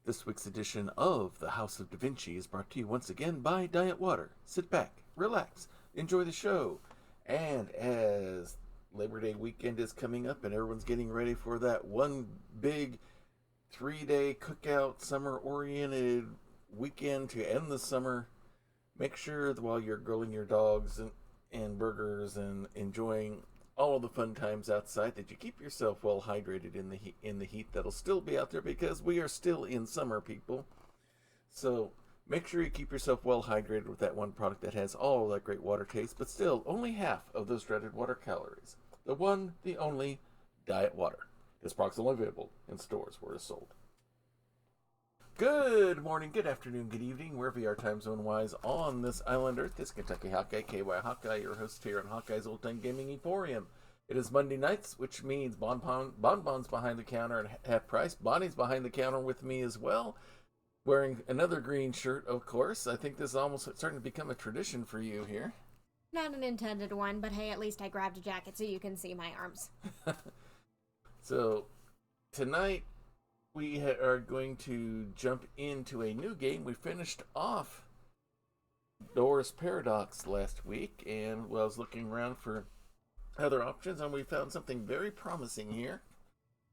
This week's edition of the House of Da Vinci is brought to you once again by Diet Water. Sit back, relax, enjoy the show. And as Labor Day weekend is coming up and everyone's getting ready for that one big 3-day cookout, summer-oriented weekend to end the summer, make sure that while you're grilling your dogs and burgers and enjoying all of the fun times outside, that you keep yourself well hydrated in the heat that'll still be out there, because we are still in summer, people. So make sure you keep yourself well hydrated with that one product that has all of that great water taste, but still only half of those dreaded water calories. The one, the only, Diet Water. This product's only available in stores where it's sold. Good morning, good afternoon, good evening, wherever you are time zone wise on this island Earth. This Kentucky Hawkeye, KY Hawkeye, your host here on Hawkeye's Old Time Gaming Emporium. It is Monday nights, which means Bonbon's behind the counter and half price. Bonnie's behind the counter with me as well, wearing another green shirt, of course. I think this is almost starting to become a tradition for you here. Not an intended one, but hey, at least I grabbed a jacket so you can see my arms. So, tonight we are going to jump into a new game. We finished off Doris Paradox last week, and I was looking around for other options, and we found something very promising here.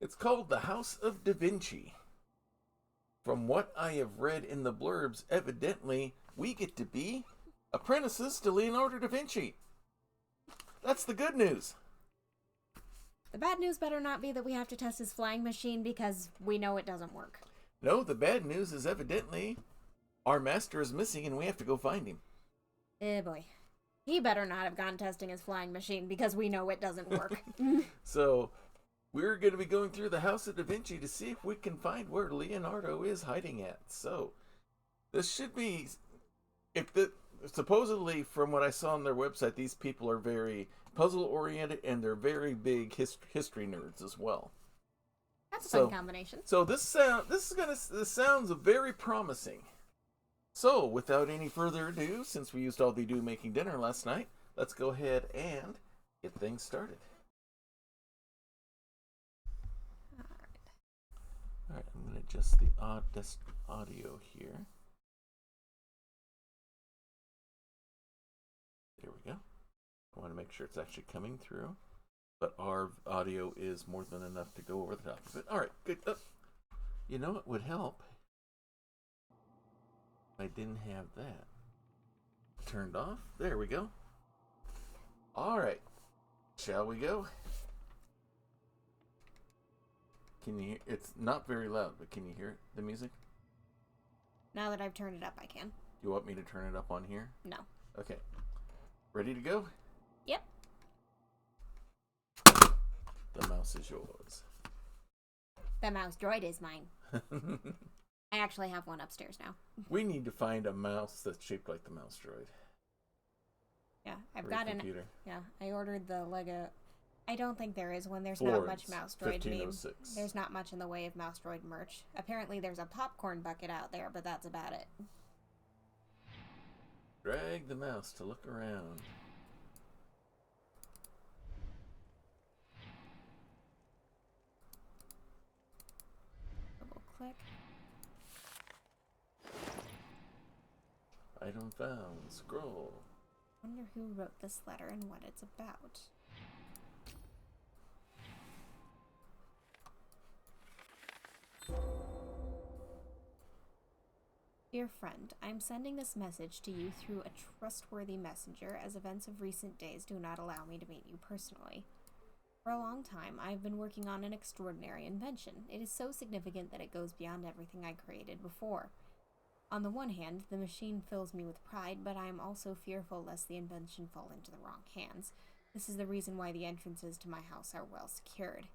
It's called the House of Da Vinci. From what I have read in the blurbs, evidently we get to be apprentices to Leonardo da Vinci. That's the good news. The bad news better not be that we have to test his flying machine, because we know it doesn't work. No, the bad news is evidently our master is missing and we have to go find him. Eh boy. He better not have gone testing his flying machine, because we know it doesn't work. So, we're going to be going through the House of Da Vinci to see if we can find where Leonardo is hiding at. So, this should be... Supposedly, from what I saw on their website, these people are very puzzle-oriented, and they're very big history nerds as well. That's a fun combination. So this sounds very promising. So, without any further ado, since we used all the dew making dinner last night, let's go ahead and get things started. All right, I'm going to adjust the audio here. There we go. I want to make sure it's actually coming through, but our audio is more than enough to go over the top of it. All right, good. You know what would help? I didn't have that turned off. There we go. All right, shall we go? Can you hear? It's not very loud, but can you hear the music? Now that I've turned it up, I can. You want me to turn it up on here? No. Okay. Ready to go? Yep. The mouse is yours. The mouse droid is mine. I actually have one upstairs now. We need to find a mouse that's shaped like the mouse droid. Yeah, I've got an... Yeah, I ordered the Lego... I don't think there is one. There's Florence, not much mouse droid meme. 1506. There's not much in the way of mouse droid merch. Apparently there's a popcorn bucket out there, but that's about it. Drag the mouse to look around. Double click. Item found. Scroll. Wonder who wrote this letter and what it's about. Dear friend, I am sending this message to you through a trustworthy messenger, as events of recent days do not allow me to meet you personally. For a long time, I have been working on an extraordinary invention. It is so significant that it goes beyond everything I created before. On the one hand, the machine fills me with pride, but I am also fearful lest the invention fall into the wrong hands. This is the reason why the entrances to my house are well secured.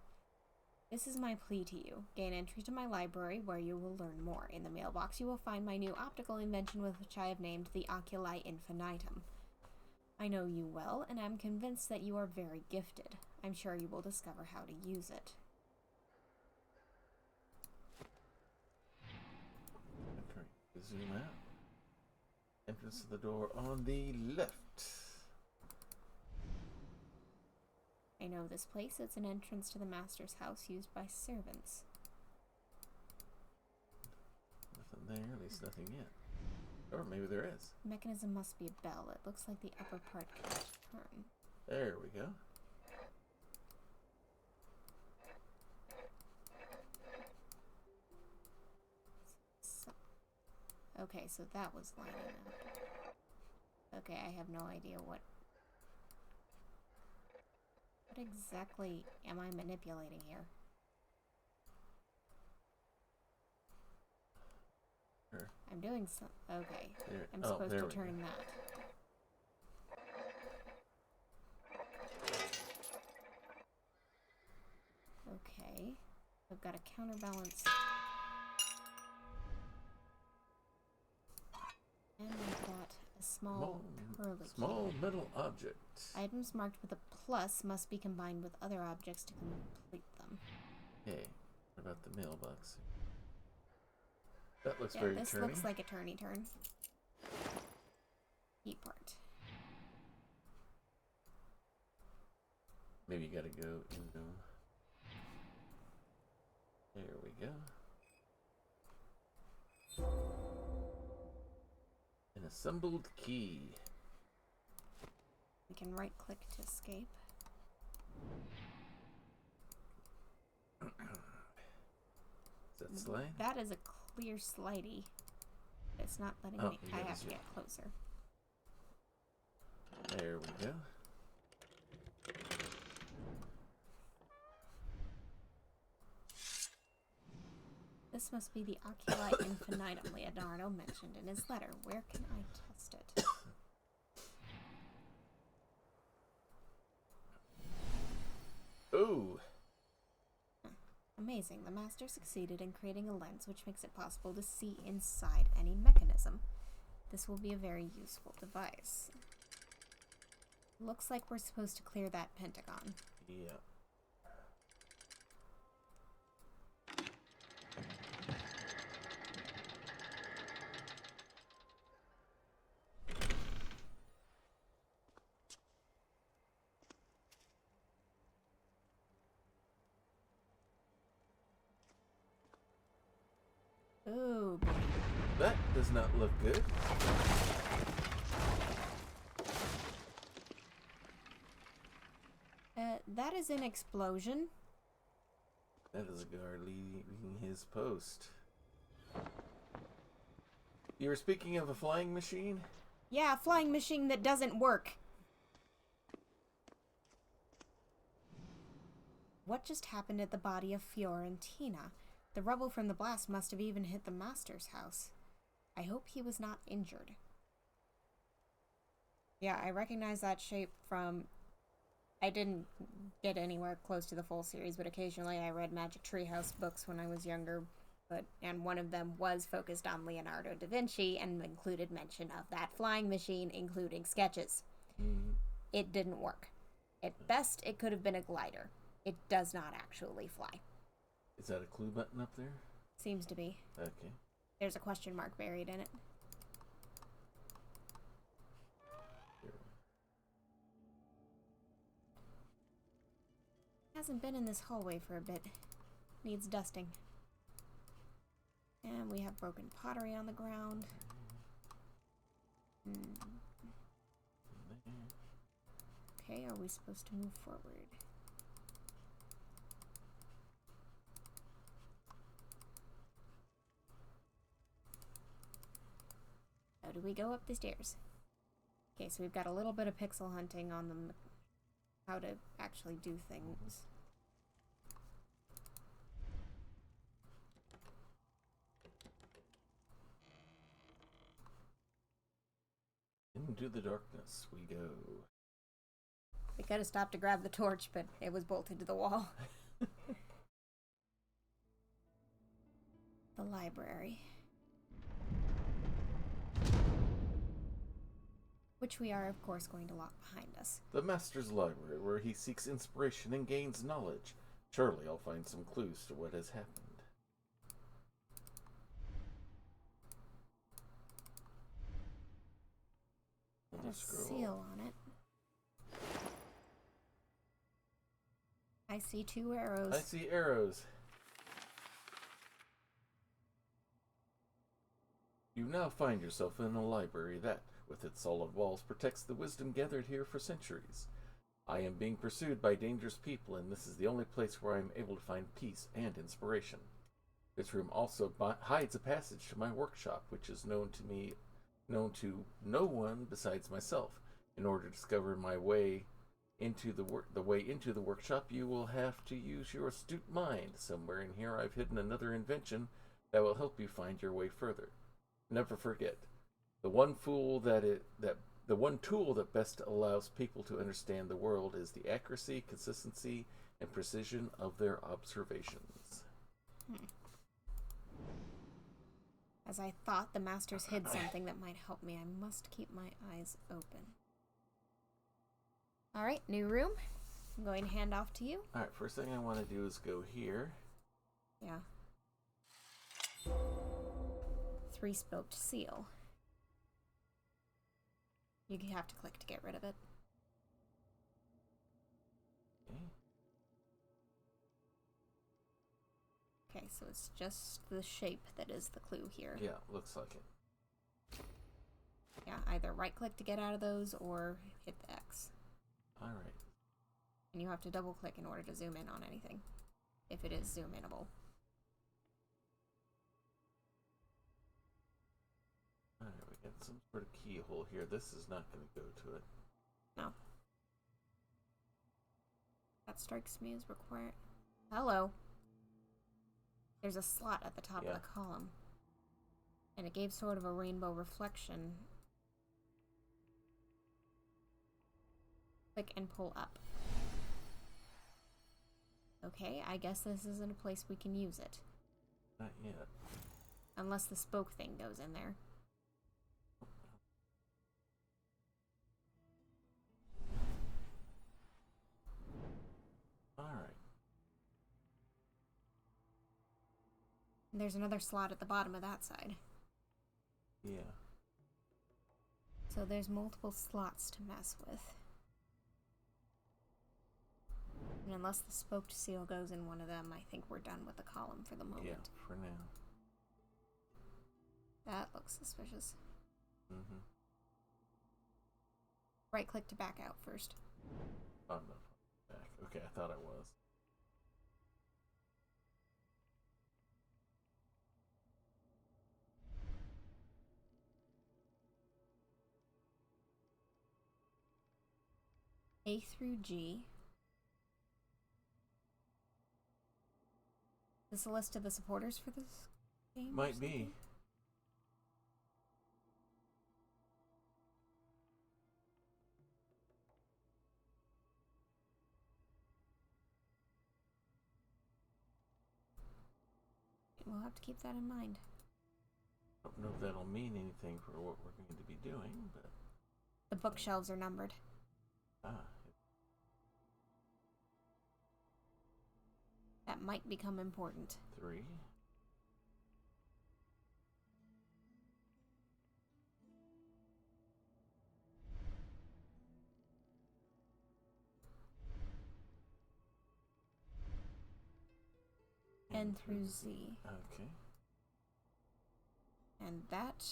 This is my plea to you. Gain entry to my library, where you will learn more. In the mailbox, you will find my new optical invention, which I have named the Oculi Infinitum. I know you well, and I'm convinced that you are very gifted. I'm sure you will discover how to use it. Zoom out. Entrance to the door on the left. I know this place. It's an entrance to the master's house used by servants. Nothing there, at least nothing yet. Or maybe there is. Mechanism must be a bell. It looks like the upper part can turn. There we go. So, okay, so that was lining up. Okay, I have no idea what exactly am I manipulating here? Sure. I'm doing some. Okay, There. I'm Oh, supposed there to we go. turn that. Okay, I've got a counterbalance. And we've got a small curly small metal object. Items marked with a plus must be combined with other objects to complete them. Okay, what about the mailbox? That looks very this turny. looks like a turny turn. Key part. Maybe you gotta go into... There we go. An assembled key. We can right click to escape. Is that slide? That is a clear slidey. It's not letting me. I have to get closer. There we go. This must be the oculi infinitum Leonardo mentioned in his letter. Where can I test it? Ooh! Amazing. The master succeeded in creating a lens which makes it possible to see inside any mechanism. This will be a very useful device. Looks like we're supposed to clear that pentagon. Yeah. Oh, That does not look good. that is an explosion. That is a guard leaving his post. You were speaking of a flying machine? Yeah, a flying machine that doesn't work. What just happened at the body of Fiorentina? The rubble from the blast must have even hit the master's house. I hope he was not injured. Yeah, I recognize that shape from... I didn't get anywhere close to the full series, but occasionally I read Magic Treehouse books when I was younger, and one of them was focused on Leonardo da Vinci and included mention of that flying machine, including sketches. It didn't work. At best, it could have been a glider. It does not actually fly. Is that a clue button up there? Seems to be. Okay. There's a question mark buried in it. Hasn't been in this hallway for a bit. Needs dusting. And we have broken pottery on the ground. Okay, are we supposed to move forward? How do we go up the stairs? Okay, so we've got a little bit of pixel hunting on them. How to actually do things. Into the darkness we go. We could have stopped to grab the torch, but it was bolted to the wall. The library. Which we are, of course, going to lock behind us. The Master's Library, where he seeks inspiration and gains knowledge. Surely I'll find some clues to what has happened. There's a seal on it. I see 2 arrows. I see arrows. You now find yourself in a library that, with its solid walls, protects the wisdom gathered here for centuries. I am being pursued by dangerous people, and this is the only place where I am able to find peace and inspiration. This room also hides a passage to my workshop, which is known to no one besides myself. In order to discover my way into the way into the workshop, you will have to use your astute mind. Somewhere in here, I've hidden another invention that will help you find your way further. Never forget, the one tool that best allows people to understand the world is the accuracy, consistency, and precision of their observations. As I thought, the masters hid something that might help me. I must keep my eyes open. Alright, new room. I'm going to hand off to you. Alright, first thing I want to do is go here. Yeah. 3-spoked seal. You have to click to get rid of it. Okay, so it's just the shape that is the clue here. Yeah, looks like it. Yeah, either right-click to get out of those or hit the X. Alright. And you have to double-click in order to zoom in on anything, if it is zoom-inable. Alright, we got some sort of keyhole here. This is not going to go to it. No. That strikes me as required. Hello. There's a slot at the top of the column. And it gave sort of a rainbow reflection. Click and pull up. Okay, I guess this isn't a place we can use it. Not yet. Unless the spoke thing goes in there. Alright. And there's another slot at the bottom of that side. Yeah. So there's multiple slots to mess with. And unless the spoked seal goes in one of them, I think we're done with the column for the moment. Yeah, for now. That looks suspicious. Mm-hmm. Right click to back out first. Oh, no. Back. Okay, I thought I was. A through G. Is this a list of the supporters for this game? Might be. We'll have to keep that in mind. I don't know if that'll mean anything for what we're going to be doing, but... The bookshelves are numbered. Ah. That might become important. 3. N through Z. Okay. And that...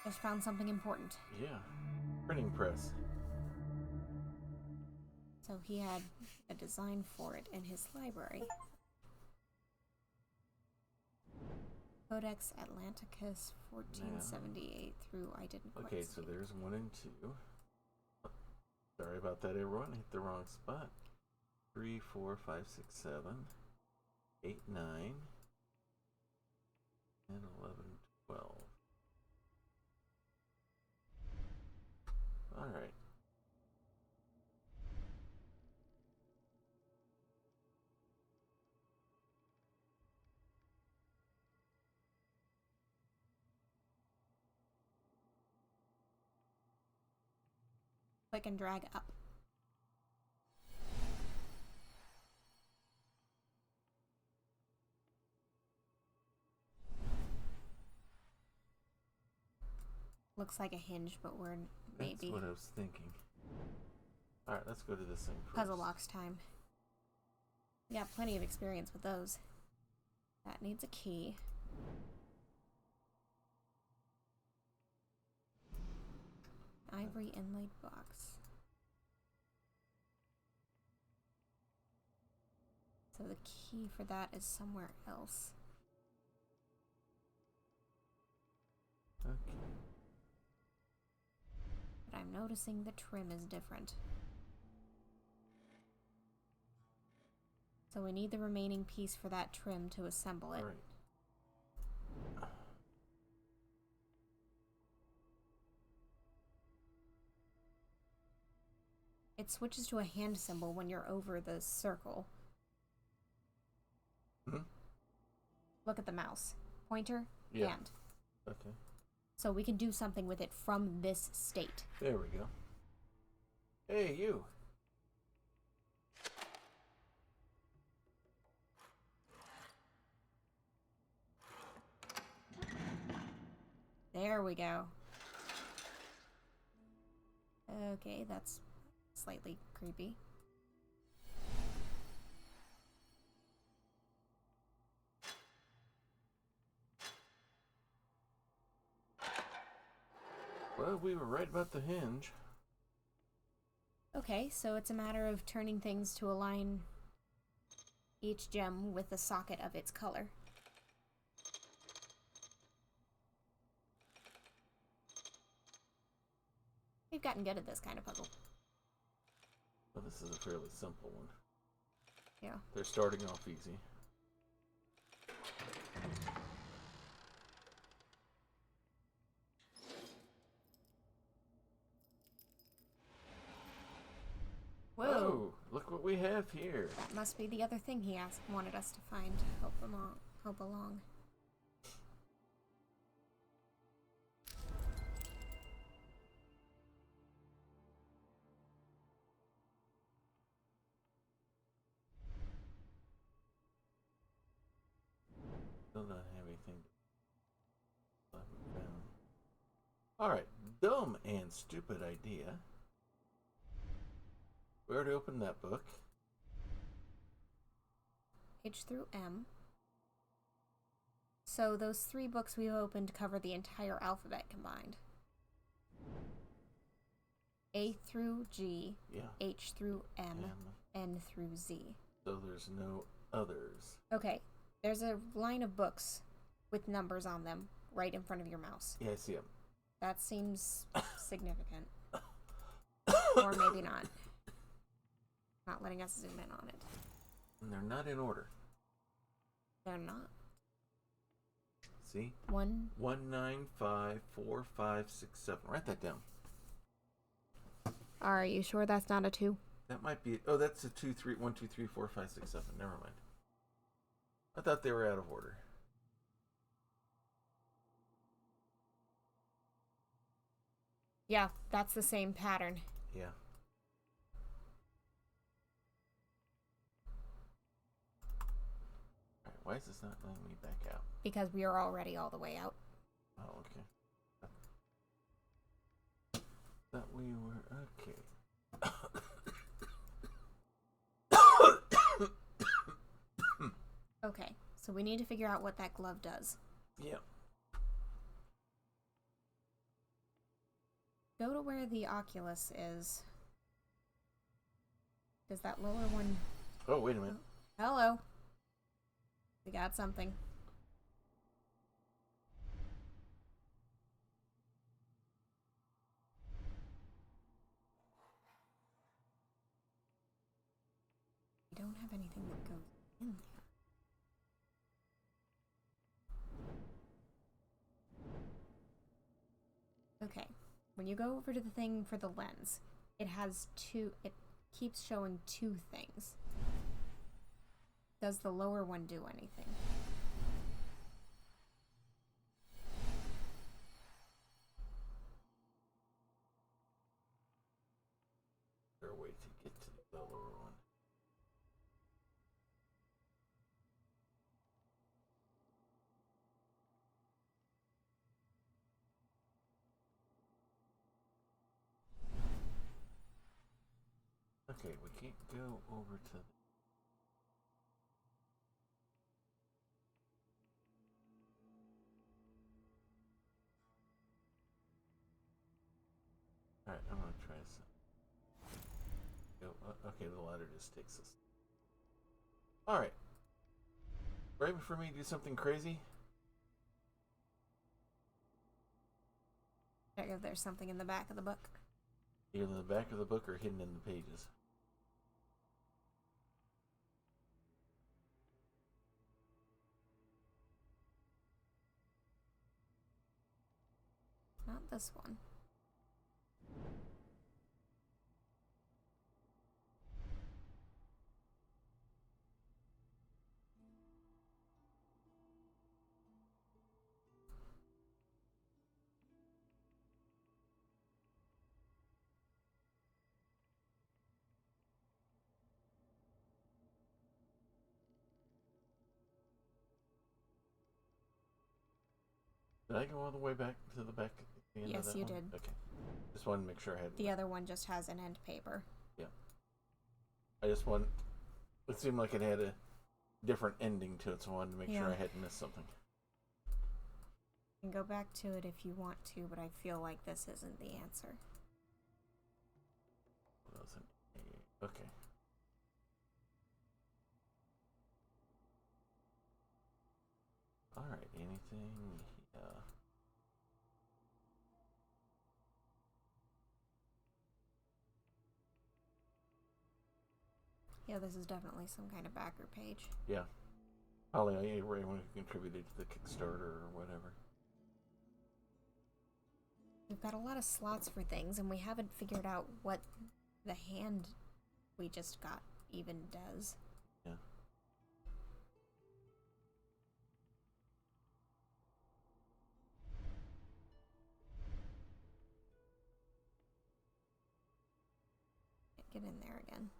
Just found something important. Yeah. Printing press. So he had a design for it in his library. Codex Atlanticus 1478 through I didn't quite Okay, see. so there's 1 and 2. Sorry about that, everyone. I hit the wrong spot. 3, 4, 5, 6, 7, 8, 9, and 11, 12. All right. Click and drag up. Looks like a hinge, but we're maybe... That's what I was thinking. Alright, let's go to this thing first. Puzzle box time. We got plenty of experience with those. That needs a key. Ivory inlaid box. So the key for that is somewhere else. Okay. But I'm noticing the trim is different. So we need the remaining piece for that trim to assemble it. All right. It switches to a hand symbol when you're over the circle. Hmm? Look at the mouse. Pointer, Yeah. hand. Okay. So we can do something with it from this state. There we go. Hey, you. There we go. Okay, that's slightly creepy. Well, we were right about the hinge. Okay, so it's a matter of turning things to align each gem with the socket of its color. We've gotten good at this kind of puzzle. Well, this is a fairly simple one. Yeah. They're starting off easy. Whoa! Oh, look what we have here. That must be the other thing he wanted us to find. Help along. Still don't have anything to found. Alright, dumb and stupid idea. We already opened that book. H through M. So those 3 books we've opened cover the entire alphabet combined. A through G, Yeah. H through M, N through Z. So there's no others. Okay, there's a line of books with numbers on them right in front of your mouse. Yeah, I see them. That seems significant. Or maybe not. Not letting us zoom in on it. And they're not in order. They're not. See? 1, 1, 9, 5, 4, 5, 6, 7. Write that down. Are you sure that's not a 2? That might be. Oh, that's a 2, 3, 1, 2, 3, 4, 5, 6, 7. Never mind. I thought they were out of order. Yeah, that's the same pattern. Yeah. Alright, why is this not letting me back out? Because we are already all the way out. Oh, okay. Thought we were okay. Okay, so we need to figure out what that glove does. Yeah. Go to where the Oculus is. Does that lower one... Oh, wait a minute. Hello. We got something. We don't have anything that goes in there. Okay, when you go over to the thing for the lens, it keeps showing 2 things. Does the lower one do anything? Is there a way to get to the lower one? Okay, we can't go over to... Alright, I'm gonna try some. Okay, the ladder just takes us. Alright. Ready for me to do something crazy? Check if there's something in the back of the book. Either in the back of the book or hidden in the pages. Not this one. Did I go all the way back to the back at the end of Yes, that you one? did. Okay. Just wanted to make sure I had... The other one just has an end paper. Yeah. I just want... It seemed like it had a different ending to it, so I wanted to make sure I hadn't missed something. You can go back to it if you want to, but I feel like this isn't the answer. Okay. Alright, anything? Yeah. Yeah, this is definitely some kind of backer page. Yeah. Probably anyone who contributed to the Kickstarter or whatever. We've got a lot of slots for things, and we haven't figured out what the hand we just got even does. Yeah. Get in there again.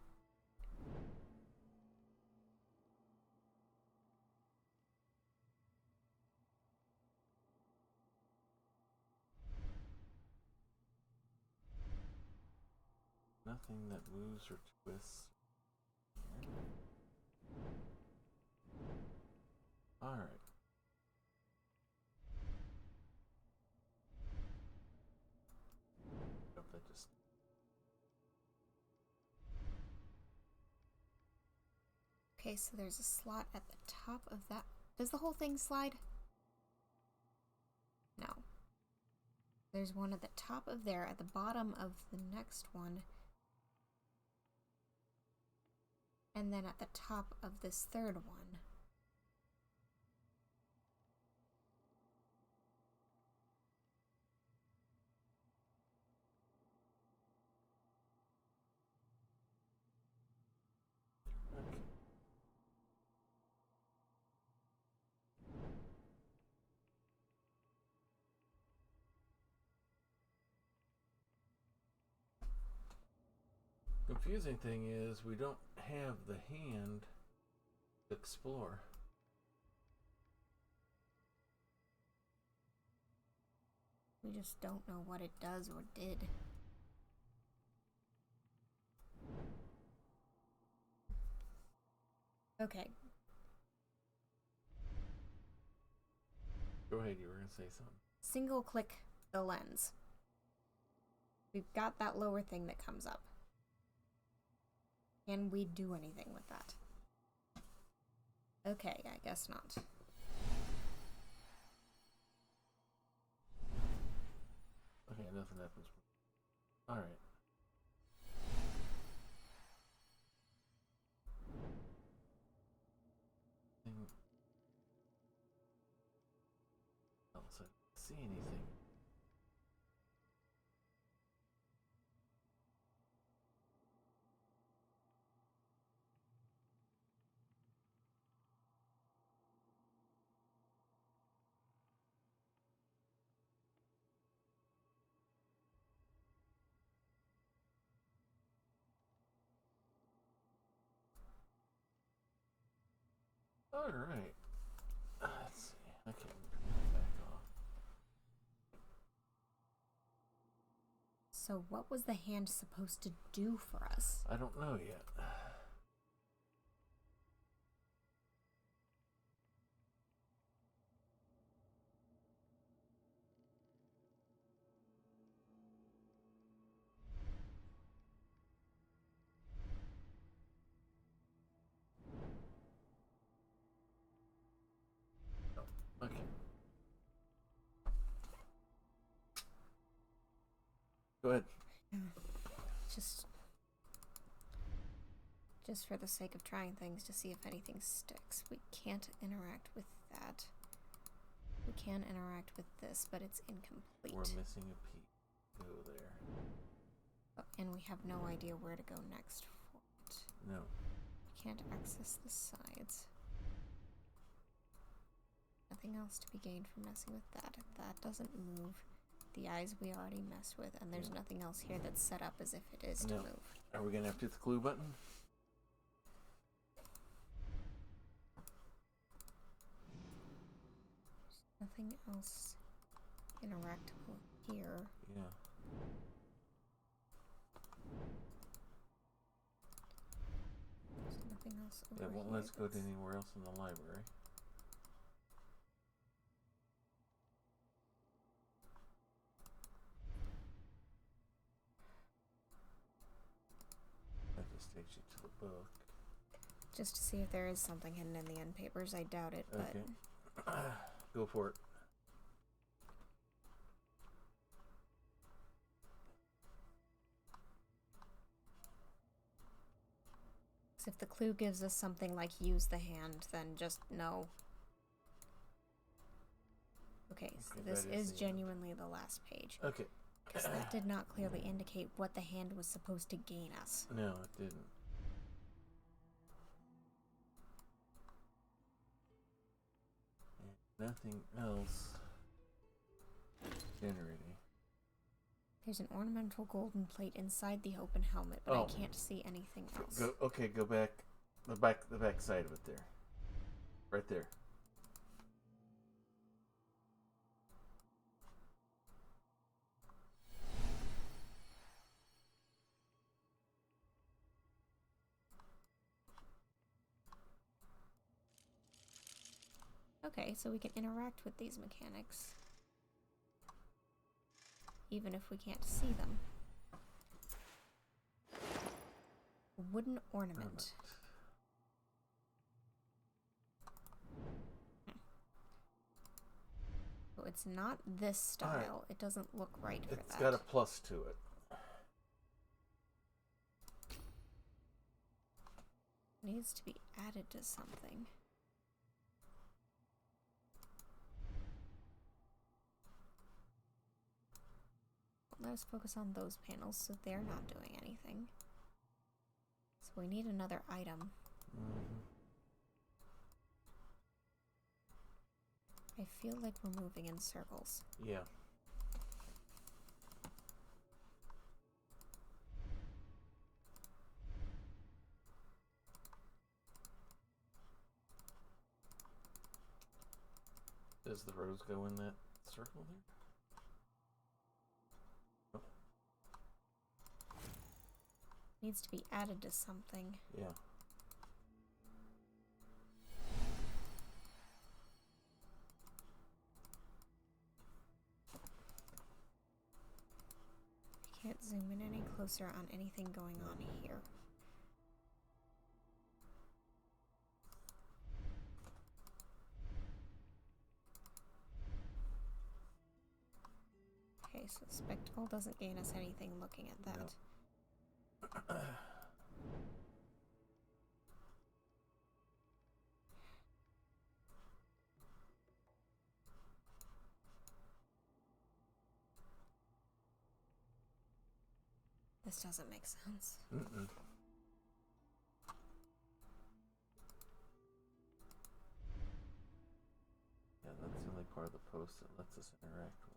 Nothing that moves or twists. Alright. Hope that just... Okay, so there's a slot at the top of that. Does the whole thing slide? No. There's one at the top of there, at the bottom of the next one. And then at the top of this third one. Okay. Confusing thing is we don't have the hand to explore. We just don't know what it does or did. Okay. Go ahead, you were going to say something. Single click the lens. We've got that lower thing that comes up. Can we do anything with that? Okay, I guess not. Okay, nothing happens. Alright. Else I don't see anything. Alright. Let's see. Okay, back off. So what was the hand supposed to do for us? I don't know yet. Go ahead. Just for the sake of trying things to see if anything sticks. We can't interact with that. We can interact with this, but it's incomplete. We're missing a piece. Go there. Oh, and we have no idea where to go next for it. No. We can't access the sides. Nothing else to be gained from messing with that. If that doesn't move, the eyes we already messed with, and there's nothing else here that's set up as if it is to move. Are we gonna have to hit the clue button? Nothing else interactable here. Yeah. There's nothing else over Yeah, well, here. let's go to anywhere else in the library. That just takes you to the book. Just to see if there is something hidden in the end papers. I doubt it, but... Okay. Go for it. If the clue gives us something like use the hand, then just no. Okay, so this is genuinely the last page. Okay. Because that did not clearly indicate what the hand was supposed to gain us. No, it didn't. And nothing else generating. There's an ornamental golden plate inside the open helmet, but I can't see anything else. Go back. The back side of it there. Right there. Okay, so we can interact with these mechanics, even if we can't see them. Wooden ornament. So it's not this style. Right. It doesn't look right for that. It's got a plus to it. It needs to be added to something. Let us focus on those panels so they're not doing anything. So we need another item. I feel like we're moving in circles. Yeah. Does the rose go in that circle there? Needs to be added to something. Yeah. I can't zoom in any closer on anything going on here. Okay, so spectacle doesn't gain us anything looking at that. No. This doesn't make sense. Mm-mm. Yeah, that's the only part of the post that lets us interact with.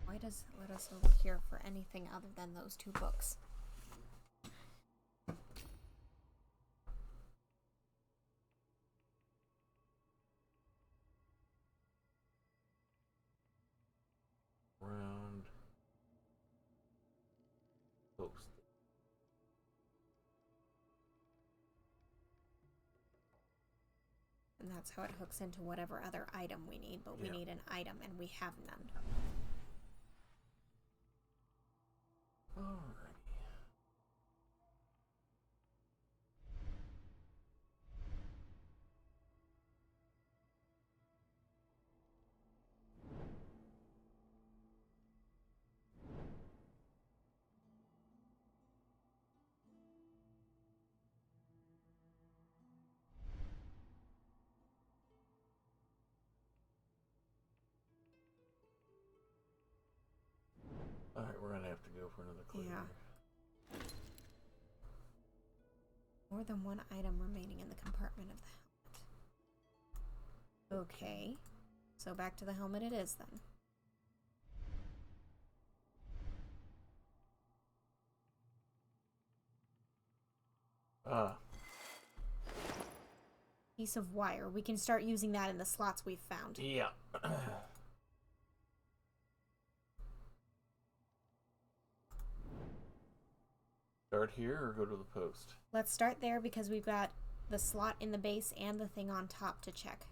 Why does it let us over here for anything other than those two books? Round post. And that's how it hooks into whatever other item we need, but we need an item and we have none. Alrighty. clear. Yeah. More than one item remaining in the compartment of the helmet. Okay. So back to the helmet it is then. Ah. Piece of wire. We can start using that in the slots we've found. Yeah. Start here or go to the post? Let's start there because we've got the slot in the base and the thing on top to check.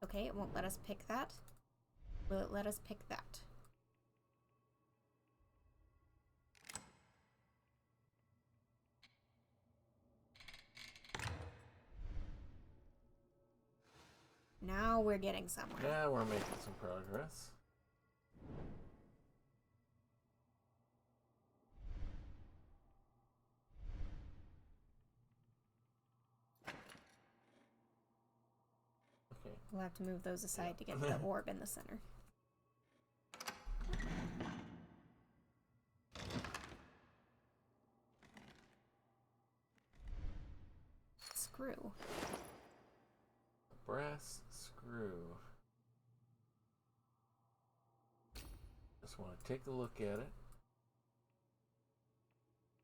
Okay, it won't let us pick that. Will it let us pick that? Now we're getting somewhere. Yeah, we're making some progress. Okay. We'll have to move those aside to get the orb in the center. Screw. Brass screw. Just want to take a look at it.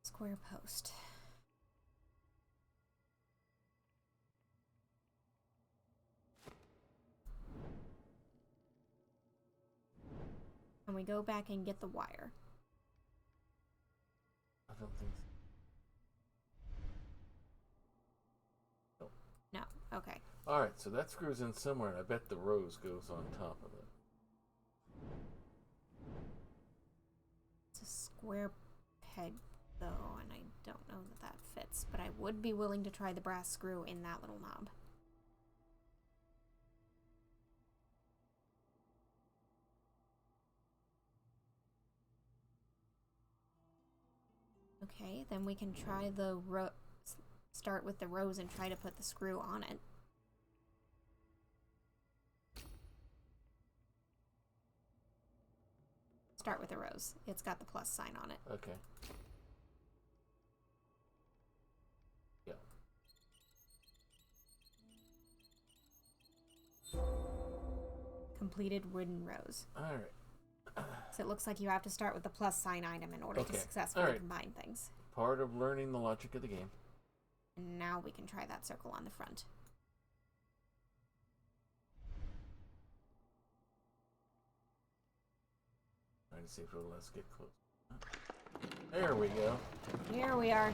Square post. And we go back and get the wire. I don't think so. No, okay. Alright, so that screws in somewhere, and I bet the rose goes on top of it. It's a square peg, though, and I don't know that that fits, but I would be willing to try the brass screw in that little knob. Okay, then we can try the start with the rose and try to put the screw on it. Start with the rose. It's got the plus sign on it. Okay. Yeah. Completed wooden rose. Alright. So it looks like you have to start with the plus sign item in order to successfully combine things. Part of learning the logic of the game. And now we can try that circle on the front. Trying to see if it'll let us get close. There we go. Here we are.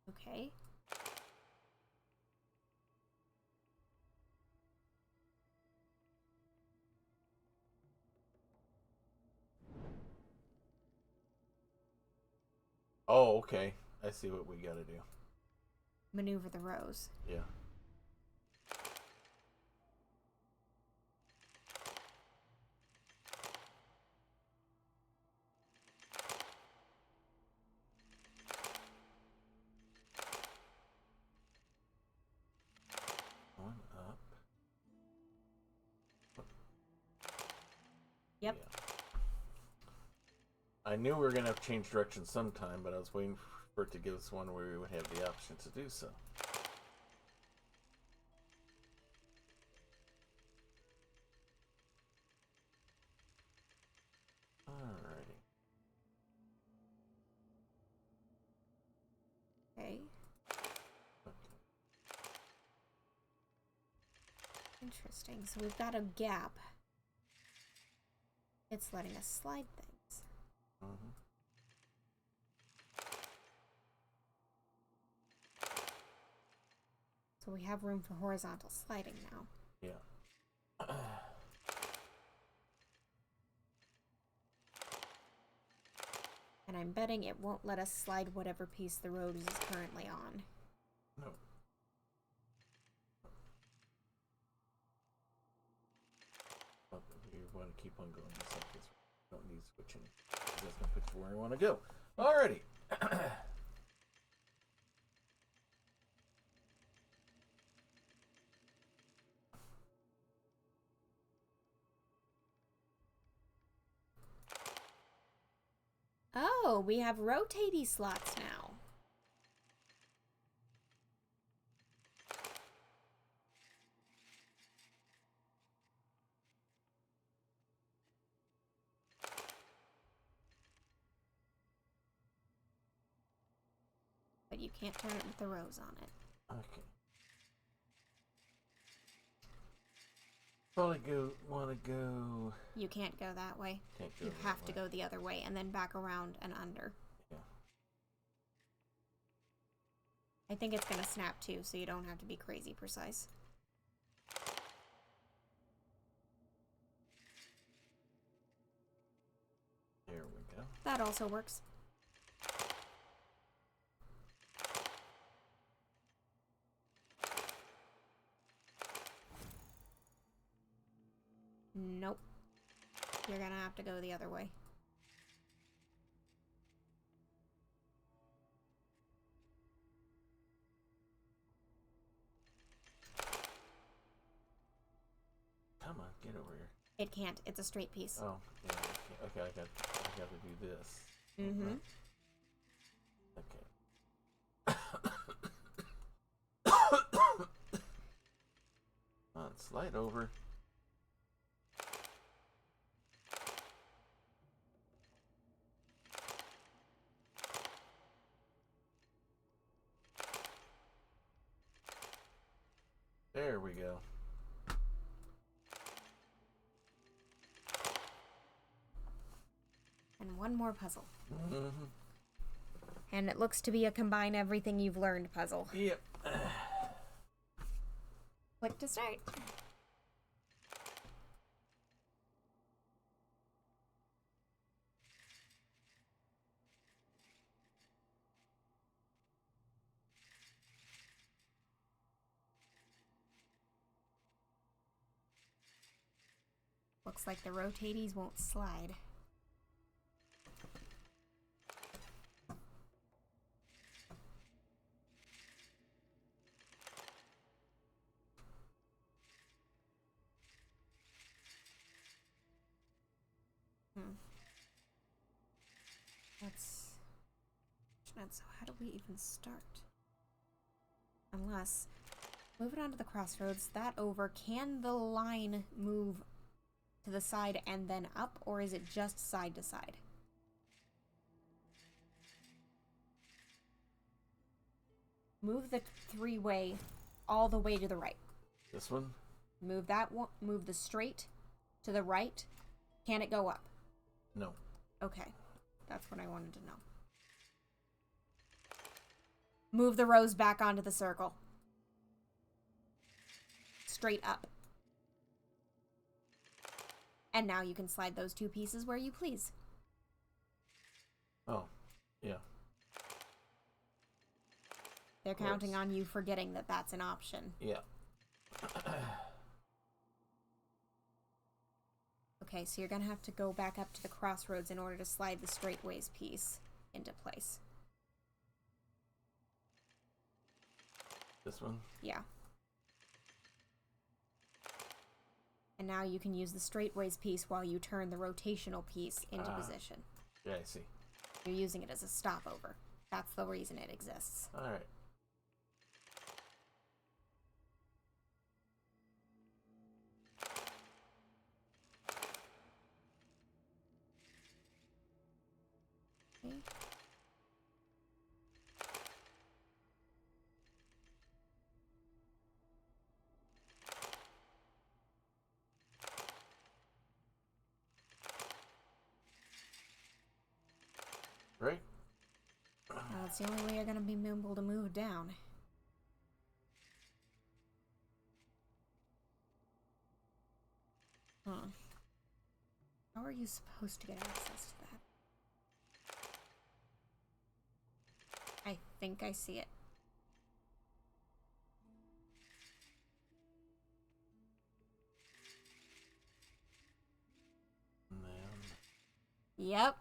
Okay. Oh, okay. I see what we gotta do. Maneuver the rose. Yeah. One up. Yep. Yeah. I knew we were gonna have to change direction sometime, but I was waiting for it to give us one where we would have the option to do so. Alrighty. Okay. Okay. Interesting. So we've got a gap. It's letting us slide things. Mm-hmm. So we have room for horizontal sliding now. Yeah. And I'm betting it won't let us slide whatever piece the rose is currently on. No. But you want to keep on going just like this. Don't need switching. That's gonna put you where you want to go. Alrighty. Oh, we have rotatey slots now. But you can't turn it with the rose on it. Okay. Probably want to go... You can't go that way. Can't go you that have to way. go the other way and then back around and under. Yeah. I think it's going to snap too, so you don't have to be crazy precise. There we go. That also works. Nope. You're gonna have to go the other way. Come on, get over here. It can't. It's a straight piece. Oh, yeah. Okay, I got to do this. Mm-hmm. Okay. Come on, slide over. There we go. And one more puzzle. Mm-hmm. And it looks to be a combine everything you've learned puzzle. Yep. Click to start. Looks like the rotaties won't slide. So how do we even start? Unless, move it onto the crossroads, that over, can the line move to the side and then up, or is it just side to side? Move the three-way all the way to the right. This one? Move that one, move the straight to the right. Can it go up? No. Okay, that's what I wanted to know. Move the rose back onto the circle. Straight up. And now you can slide those two pieces where you please. Oh, yeah. They're counting on you forgetting that that's an option. Yeah. Okay, so you're going to have to go back up to the crossroads in order to slide the straightways piece into place. This one? Yeah. And now you can use the straightways piece while you turn the rotational piece into position. Yeah, I see. You're using it as a stopover. That's the reason it exists. All right. Okay. Right? Well, that's the only way you're going to be able to move down. Huh. How are you supposed to get access to that? I think I see it. Man. Yep.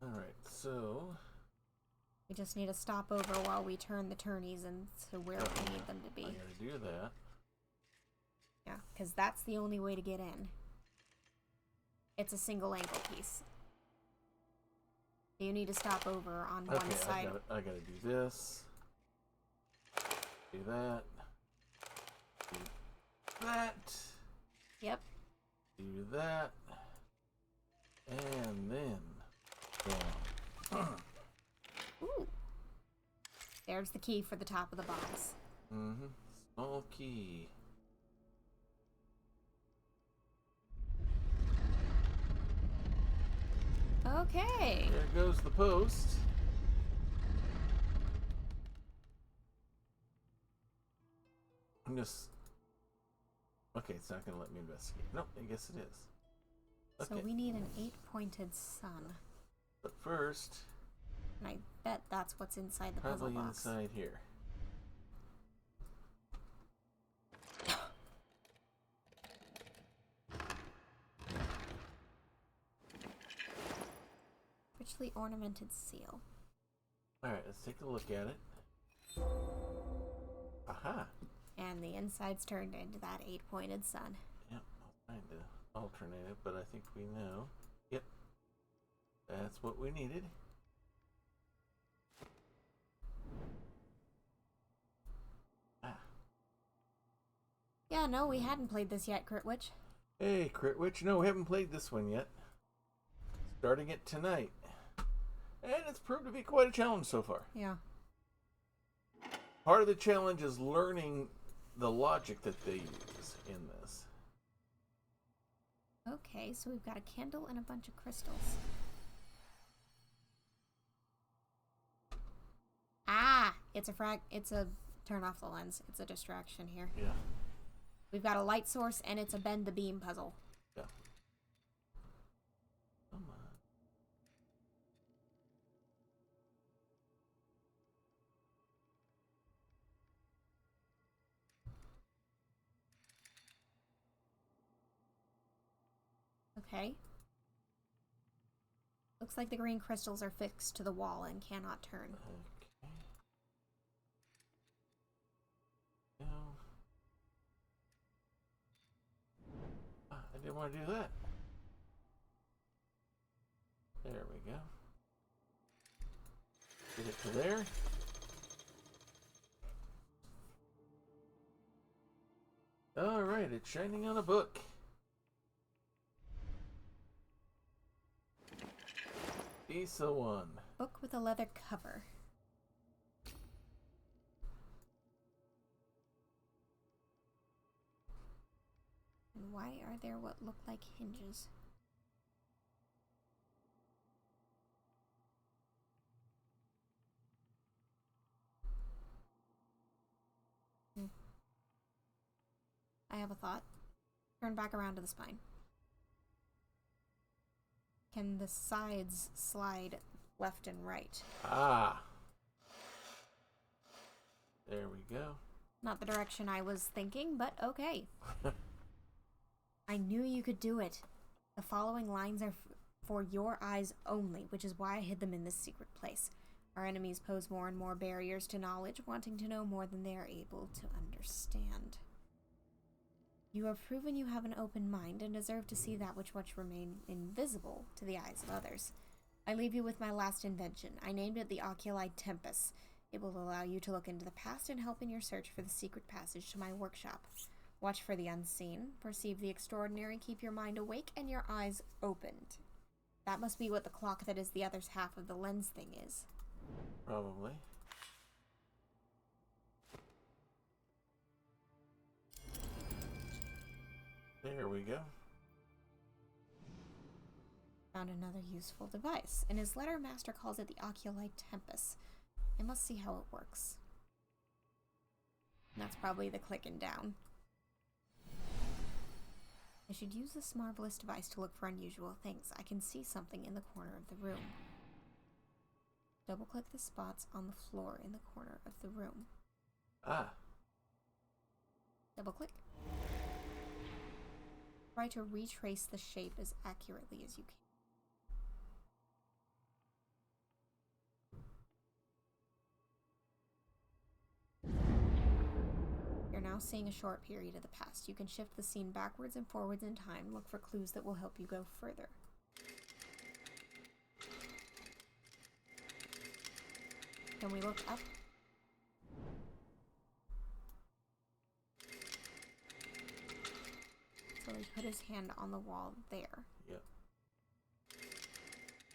All right, so We just need to stop over while we turn the turnies into where we need them to be. I gotta do that. Yeah, because that's the only way to get in. It's a single angle piece. You need to stop over on one side. I gotta do this. Do that. Do that. Yep. Do that. And then down. Ooh. There's the key for the top of the box. Mm-hmm. Small key. Okay. There goes the post. I'm just... Okay, it's not going to let me investigate. Nope, I guess it is. Okay. So we need an 8-pointed sun. But first... And I bet that's what's inside the puzzle probably box. inside here. Richly ornamented seal. Alright, let's take a look at it. Aha! And the inside's turned into that 8-pointed sun. Yep, I'll try to alternate it, but I think we know. Yep. That's what we needed. Ah. Yeah, no, we hadn't played this yet, Critwitch. Hey, Critwitch. No, we haven't played this one yet. Starting it tonight. And it's proved to be quite a challenge so far. Yeah. Part of the challenge is learning the logic that they use in this. Okay, so we've got a candle and a bunch of crystals. Ah! It's a turn off the lens. It's a distraction here. Yeah. We've got a light source and it's a bend the beam puzzle. Yeah. Come on. Okay. Looks like the green crystals are fixed to the wall and cannot turn. Okay. No. I didn't want to do that. There we go. Get it to there. Alright, it's shining on a book. ESA 1. Book with a leather cover. And why are there what look like hinges? I have a thought. Turn back around to the spine. Can the sides slide left and right? Ah. There we go. Not the direction I was thinking, but okay. I knew you could do it. The following lines are for your eyes only, which is why I hid them in this secret place. Our enemies pose more and more barriers to knowledge, wanting to know more than they are able to understand. You have proven you have an open mind and deserve to see that which remain invisible to the eyes of others. I leave you with my last invention. I named it the Oculi Tempest. It will allow you to look into the past and help in your search for the secret passage to my workshop. Watch for the unseen, perceive the extraordinary, keep your mind awake and your eyes opened. That must be what the clock that is the other's half of the lens thing is. Probably. There we go. Found another useful device. In his letter, Master calls it the Oculi Tempest. I must see how it works. And that's probably the clicking down. I should use this marvelous device to look for unusual things. I can see something in the corner of the room. Double-click the spots on the floor in the corner of the room. Ah. Double-click. Try to retrace the shape as accurately as you can. now seeing a short period of the past. You can shift the scene backwards and forwards in time. Look for clues that will help you go further. Can we look up? So he put his hand on the wall there. Yep.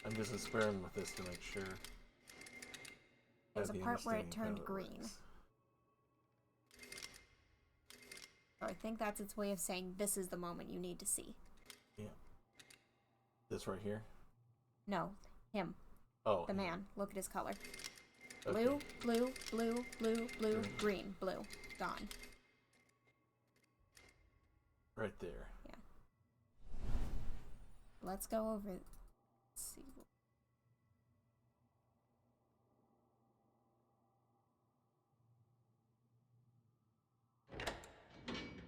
I'm just experimenting with this to make sure. There's a part where it turned green. So I think that's its way of saying this is the moment you need to see. Yeah. This right here? No, him. Oh. The man. Look at his color. Okay. Blue, blue, blue, blue, blue, green, blue. Gone. Right there. Yeah. Let's go over. Let's see.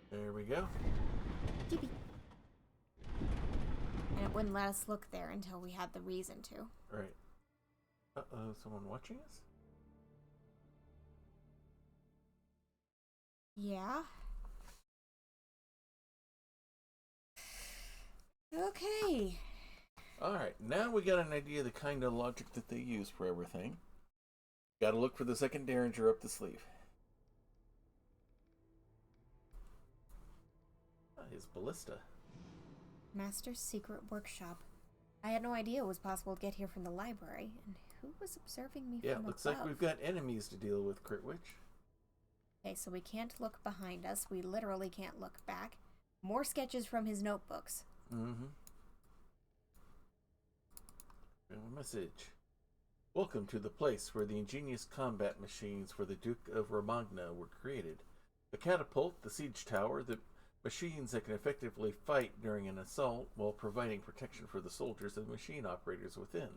There we go. Yippee. And it wouldn't let us look there until we had the reason to. Right. Uh-oh, someone watching us? Yeah. Okay. Alright, now we got an idea of the kind of logic that they use for everything. Gotta look for the second Derringer up the sleeve. His ballista. Master's secret workshop. I had no idea it was possible to get here from the library. And who was observing me from looks above? like we've got enemies to deal with, Critwitch. Okay, so we can't look behind us. We literally can't look back. More sketches from his notebooks. Mm-hmm. And a message. Welcome to the place where the ingenious combat machines for the Duke of Romagna were created. The catapult, the siege tower, the machines that can effectively fight during an assault while providing protection for the soldiers and machine operators within.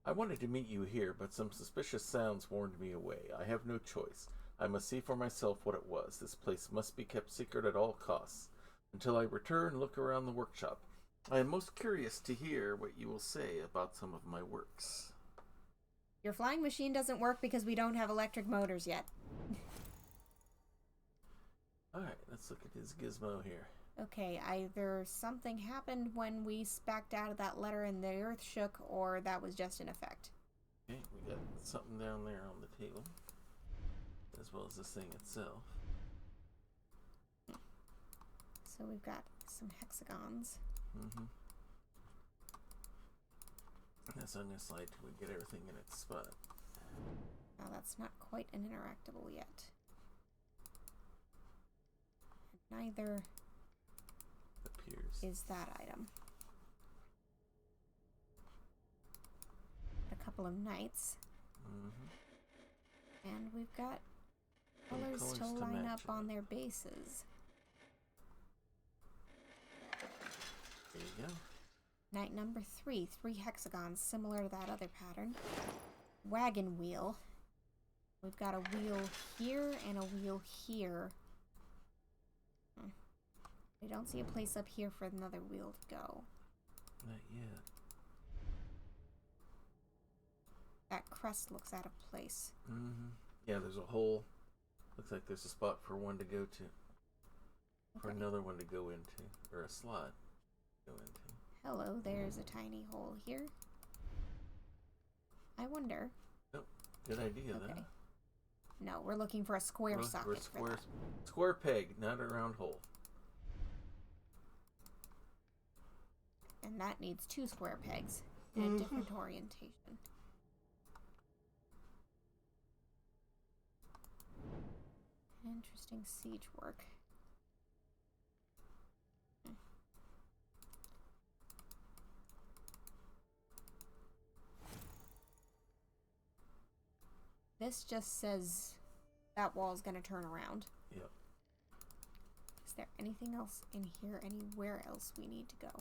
I wanted to meet you here, but some suspicious sounds warned me away. I have no choice. I must see for myself what it was. This place must be kept secret at all costs. Until I return, look around the workshop. I am most curious to hear what you will say about some of my works. Your flying machine doesn't work because we don't have electric motors yet. Alright, let's look at his gizmo here. Okay, either something happened when we spacked out of that letter and the earth shook, or that was just an effect. Okay, we got something down there on the table, as well as this thing itself. So we've got some hexagons. Mm-hmm. That's on this slide till we get everything in its spot. Now that's not quite an interactable yet. Neither appears is that item. A couple of knights. Mm-hmm. And we've got colors to line up on their bases. There you go. Knight number 3, 3 hexagons, similar to that other pattern. Wagon wheel. We've got a wheel here and a wheel here. We don't see a place up here for another wheel to go. Not yet. That crest looks out of place. Mm-hmm. Yeah, there's a hole. Looks like there's a spot for one to go to. For another one to go into. Or a slot to go into. Hello, there's a tiny hole here. I wonder. Oh, good idea, Okay. though. No, we're looking for a square socket for that. Square peg, not a round hole. And that needs 2 square pegs and a different orientation. Interesting siege work. This just says that wall's gonna turn around. Yep. Is there anything else in here, anywhere else we need to go?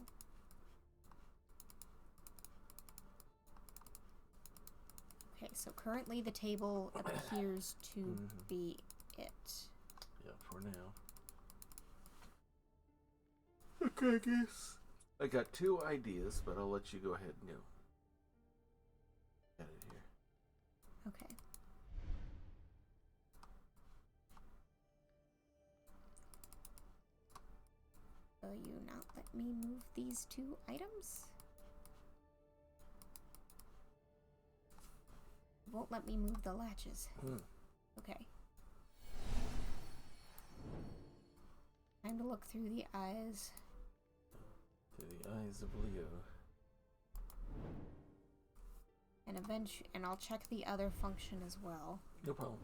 Okay, so currently the table appears to be it. Yeah, for now. Okay, I guess. I got 2 ideas, but I'll let you go ahead and go. Got it here. Okay. Will you not let me move these 2 items? Won't let me move the latches. Okay. Time to look through the eyes. Through the eyes of Leo. And I'll check the other function as well. No problem.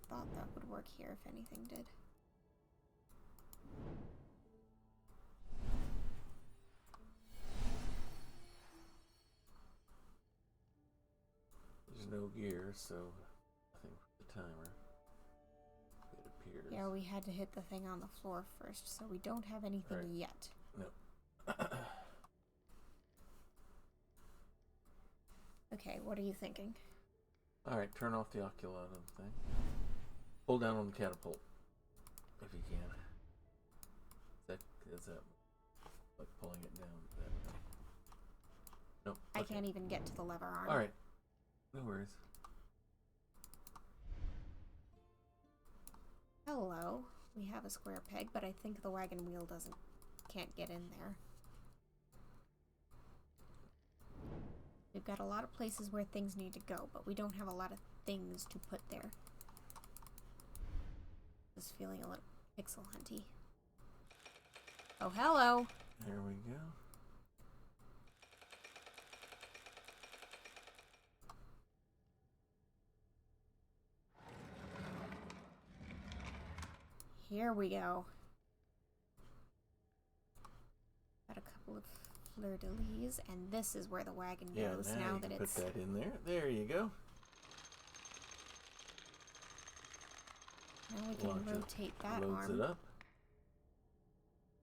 Thought that would work here if anything did. There's no gear, so nothing for the timer. It appears. Yeah, we had to hit the thing on the floor first, so we don't have anything yet. No. Okay, what are you thinking? Alright, turn off the oculatum thing. Hold down on the catapult. If you can. Is that like pulling it down that way? Nope. I can't even get to the lever arm. Alright. No worries. Hello. We have a square peg, but I think the wagon wheel can't get in there. We've got a lot of places where things need to go, but we don't have a lot of things to put there. Just feeling a little pixel hunty. Oh, hello! There we go. Here we go. Got a couple of fleur-de-lis, and this is where the wagon goes now that it's... put that in there. There you go. Now we can rotate that arm. Loads it up.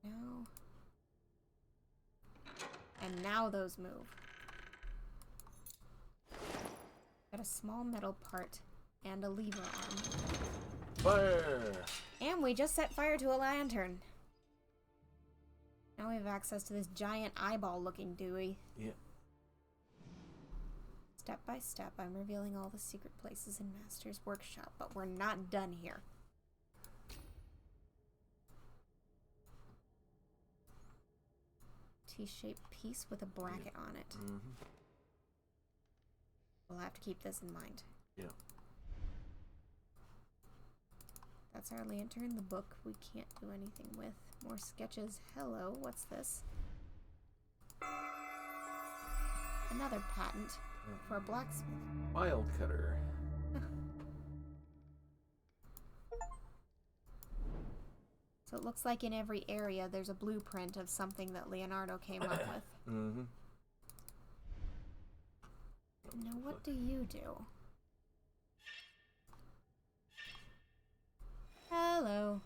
No. And now those move. Got a small metal part and a lever arm. Fire! And we just set fire to a lantern. Now we have access to this giant eyeball-looking Dewey. Yep. Step by step, I'm revealing all the secret places in Master's workshop, but we're not done here. T-shaped piece with a bracket on it. Mm-hmm. We'll have to keep this in mind. Yeah. That's our lantern. The book we can't do anything with. More sketches. Hello, what's this? Another patent for a blacksmith. Wild cutter. So it looks like in every area there's a blueprint of something that Leonardo came up with. Mm-hmm. Now what do you do? Hello.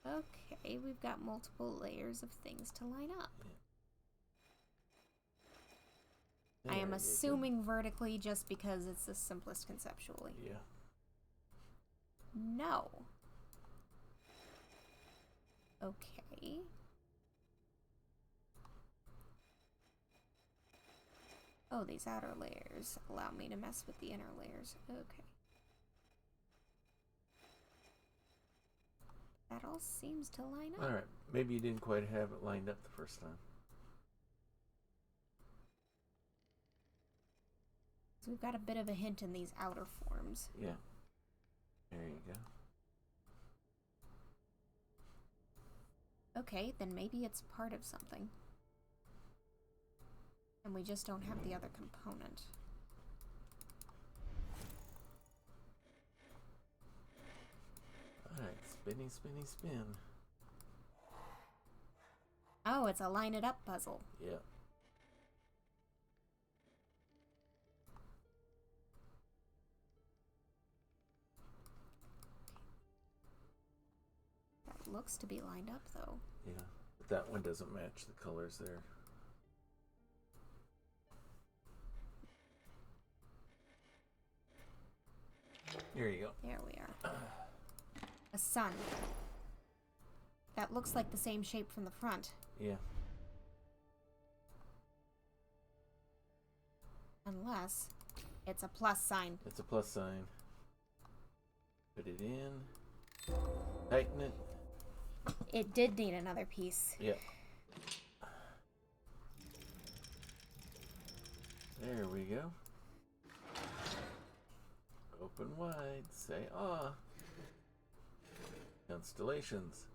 Okay, we've got multiple layers of things to line up. Yeah. I am assuming vertically just because it's the simplest conceptually. Yeah. No. Okay. Oh, these outer layers allow me to mess with the inner layers. Okay. That all seems to line up. Alright, maybe you didn't quite have it lined up the first time. So we've got a bit of a hint in these outer forms. Yeah. There you go. Okay, then maybe it's part of something. And we just don't have the other component. Alright, spinny, spinny, spin. Oh, it's a line it up puzzle. Yeah. That looks to be lined up, though. Yeah, but that one doesn't match the colors there. Here you go. There we are. A sun. That looks like the same shape from the front. Yeah. Unless it's a plus sign. It's a plus sign. Put it in. Tighten it. It did need another piece. Yeah. There we go. Open wide. Say ah. Constellations.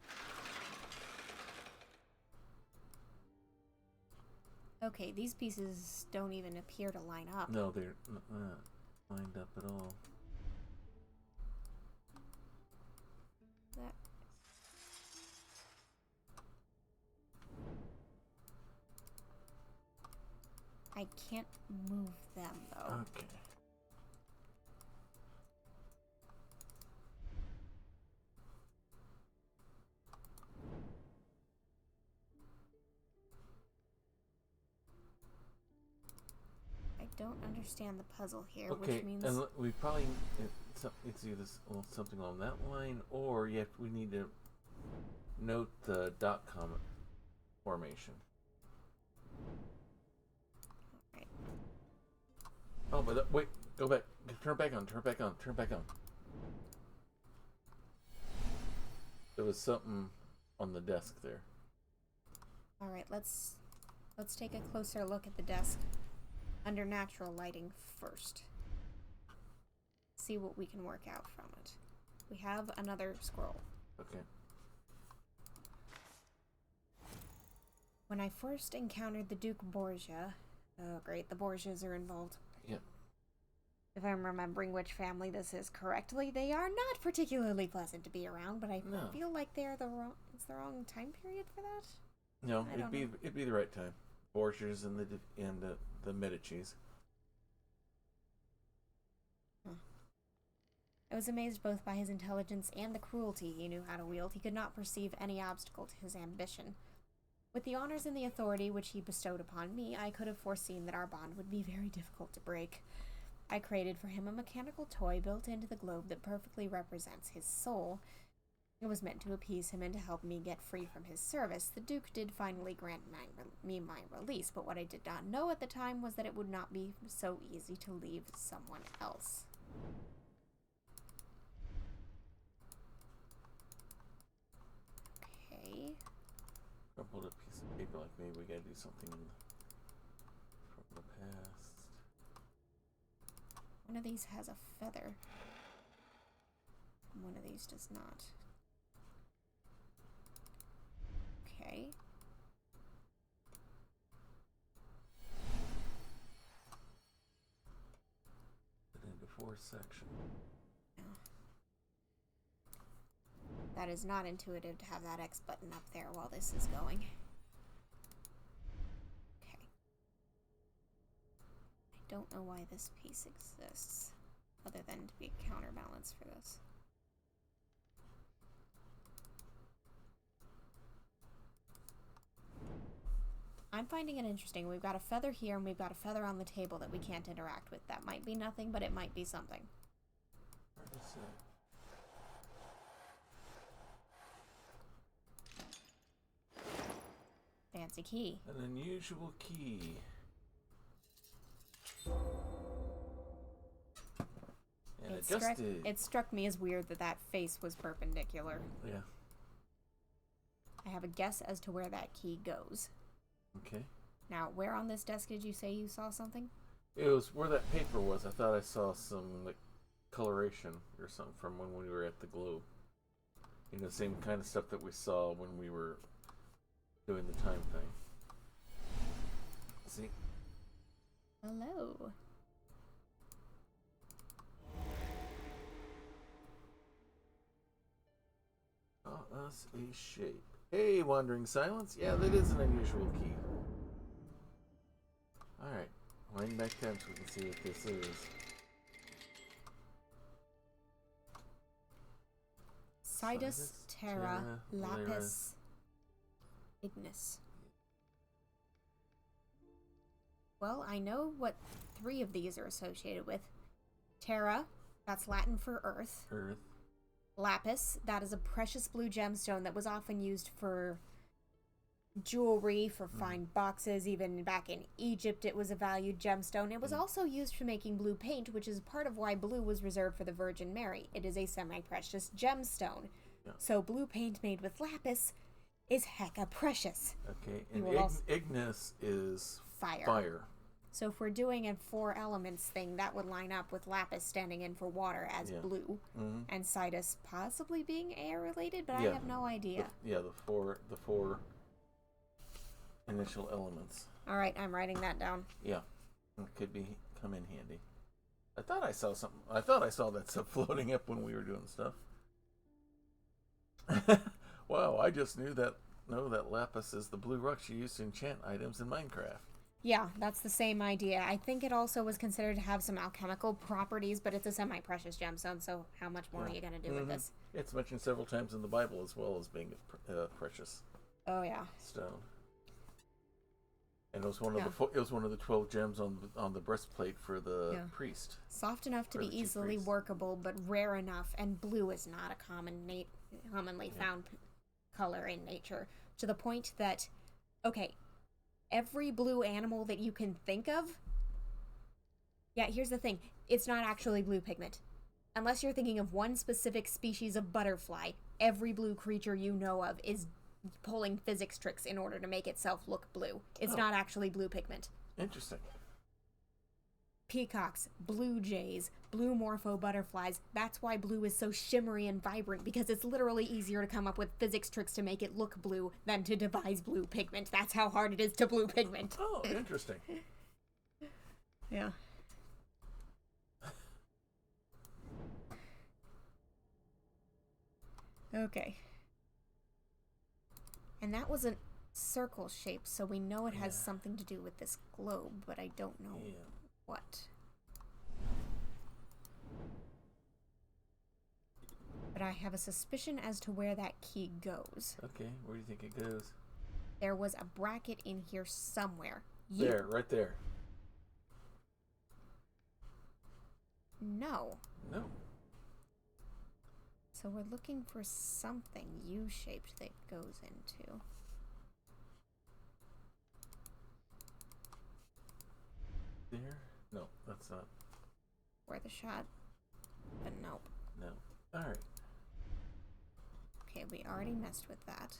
Okay, these pieces don't even appear to line up. No, they're not lined up at all. That... I can't move them, though. Okay. I don't understand the puzzle here, Okay, which means... and we probably it's either something along that line, or we need to note the dot com formation. Right. Oh, but wait, go back, turn it back on, turn it back on, turn it back on. There was something on the desk there. All right, let's take a closer look at the desk under natural lighting first. See what we can work out from it. We have another scroll. Okay. When I first encountered the Duke Borgia... Oh, great, the Borgias are involved. Yep. If I'm remembering which family this is correctly, they are not particularly pleasant to be around, but I feel like they're the wrong... It's the wrong time period for that? No, it'd be the right time. Borgias and the Medicis. I was amazed both by his intelligence and the cruelty he knew how to wield. He could not perceive any obstacle to his ambition. With the honors and the authority which he bestowed upon me, I could have foreseen that our bond would be very difficult to break. I created for him a mechanical toy built into the globe that perfectly represents his soul. It was meant to appease him and to help me get free from his service. The Duke did finally grant me my release, but what I did not know at the time was that it would not be so easy to leave someone else. Okay. Crumpled a piece of paper, like maybe we gotta do something from the past. One of these has a feather. One of these does not. Okay. Put it into 4 sections. That is not intuitive to have that X button up there while this is going. Okay. I don't know why this piece exists, other than to be a counterbalance for this. I'm finding it interesting. We've got a feather here and we've got a feather on the table that we can't interact with. That might be nothing, but it might be something. Fancy key. An unusual key. And adjusted. It struck me as weird that that face was perpendicular. Yeah. I have a guess as to where that key goes. Okay. Now, where on this desk did you say you saw something? It was where that paper was. I thought I saw some like coloration or something from when we were at the Globe. You know, same kind of stuff that we saw when we were doing the time thing. See? Hello. Draw us a shape. Hey, Wandering Silence. Yeah, that is an unusual key. Alright. Wind back time so we can see what this is. Sidus, Terra, Lapis, Ignis. Well, I know what 3 of these are associated with. Terra, that's Latin for earth. Earth. Lapis, that is a precious blue gemstone that was often used for jewelry, for fine boxes. Even back in Egypt, it was a valued gemstone. It was also used for making blue paint, which is part of why blue was reserved for the Virgin Mary. It is a semi-precious gemstone. Yeah. So blue paint made with lapis is hecka precious. Okay, and ignis is fire. So if we're doing a 4 elements thing, that would line up with lapis standing in for water as blue, and Sidus possibly being air related, but I have no idea. The four initial elements. All right, I'm writing that down. Yeah, it could come in handy. I thought I saw something. I thought I saw that stuff floating up when we were doing stuff. Wow, I just know that lapis is the blue rocks you use to enchant items in Minecraft. Yeah, that's the same idea. I think it also was considered to have some alchemical properties, but it's a semi-precious gemstone, so how much more are you going to do with this? It's mentioned several times in the Bible as well as being a precious stone. And it was one of the 12 gems on the breastplate for the priest. Soft enough to be easily workable, but rare enough, and blue is not a commonly found color in nature, to the point that, every blue animal that you can think of, here's the thing, it's not actually blue pigment. Unless you're thinking of one specific species of butterfly, every blue creature you know of is pulling physics tricks in order to make itself look blue. It's not actually blue pigment. Interesting. Peacocks, blue jays, blue morpho butterflies. That's why blue is so shimmery and vibrant, because it's literally easier to come up with physics tricks to make it look blue than to devise blue pigment. That's how hard it is to blue pigment. Oh, interesting. Yeah. Okay. And that was a circle shape, so we know it has something to do with this globe, but I don't know what. But I have a suspicion as to where that key goes. Okay, where do you think it goes? There was a bracket in here somewhere. There, right there. No. No. So we're looking for something U-shaped that goes into. There? No, that's not. Where the shot. But nope. No. Alright. Okay, we already messed with that.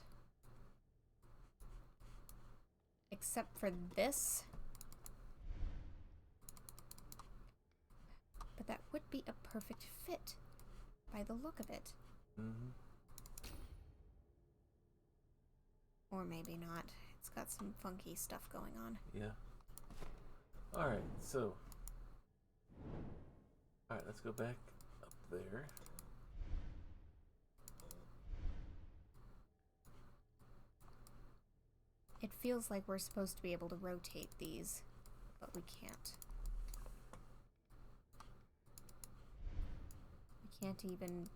Except for this. But that would be a perfect fit by the look of it. Mm-hmm. Or maybe not. It's got some funky stuff going on. Yeah. Alright, so. Alright, let's go back up there. It feels like we're supposed to be able to rotate these, but we can't. We can't even...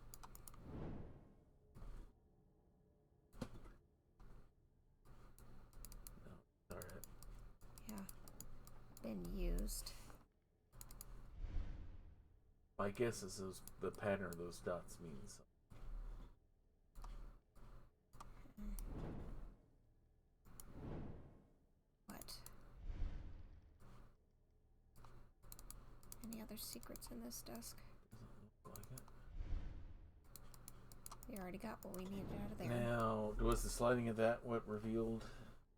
No, alright. Yeah. Been used. My guess is the pattern of those dots means something. What? Any other secrets in this desk? Doesn't look like it. We already got what we needed out of there. Now, was the sliding of that what revealed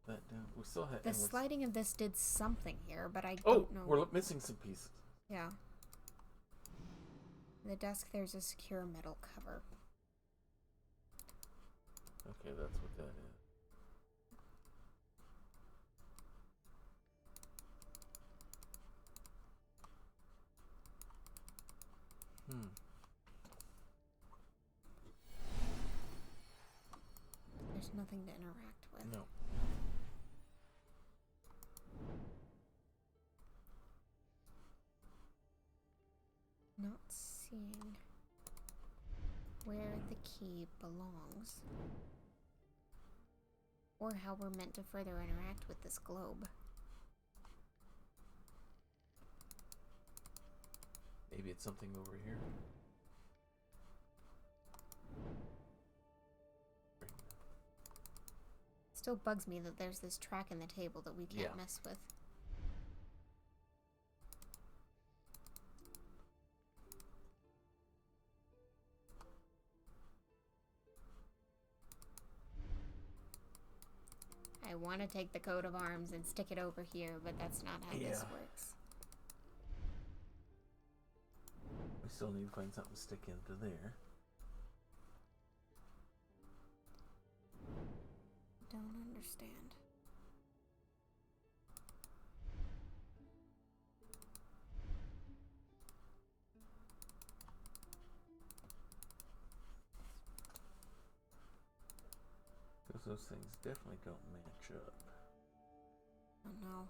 that down? We still had The sliding of this did something here, but I don't know. We're missing some pieces. Yeah. In the desk, there's a secure metal cover. Okay, that's what that is. There's nothing to interact with. No. Not seeing where the key belongs. Or how we're meant to further interact with this globe. Maybe it's something over here. Still Still bugs me that there's this track in the table that we can't mess with. I want to take the coat of arms and stick it over here, but that's not how this works. We still need to find something to stick into there. Don't understand. Because those things definitely don't match up. Oh no.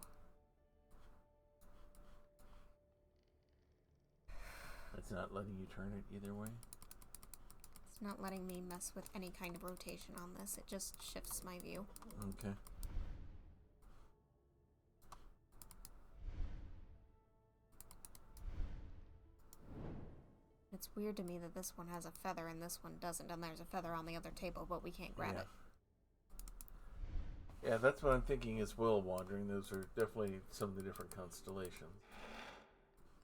It's not letting you turn it either way? It's not letting me mess with any kind of rotation on this. It just shifts my view. Okay. It's weird to me that this one has a feather and this one doesn't, and there's a feather on the other table, but we can't grab it. Yeah, that's what I'm thinking as well, Wandering. Those are definitely some of the different constellations.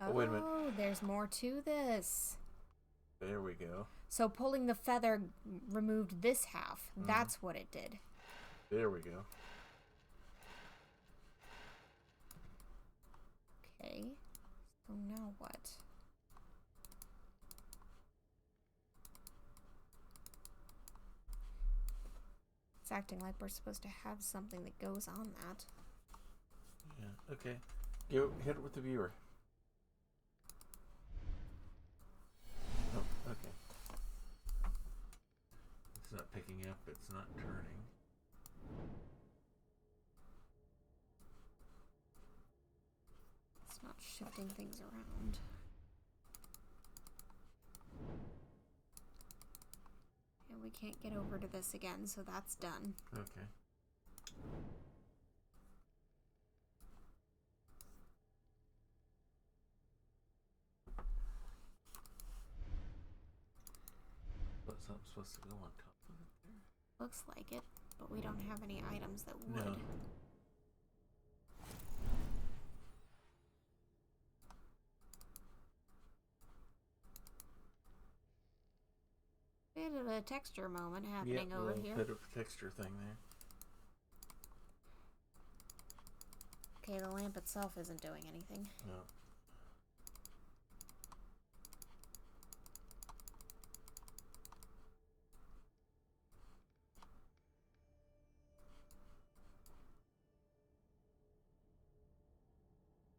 Oh, wait a minute. There's more to this. There we go. So pulling the feather removed this half. That's what it did. There we go. Okay. So now what? It's acting like we're supposed to have something that goes on that. Yeah, okay. Hit it with the viewer. Oh, okay. It's not picking up, it's not turning. It's not shifting things around. And we can't get over to this again, so that's done. Okay. But something's supposed to go on top of it there. Looks like it, but we don't have any items that would. No. Bit of a texture moment happening over here. Bit of a texture thing there. Okay, the lamp itself isn't doing anything. No.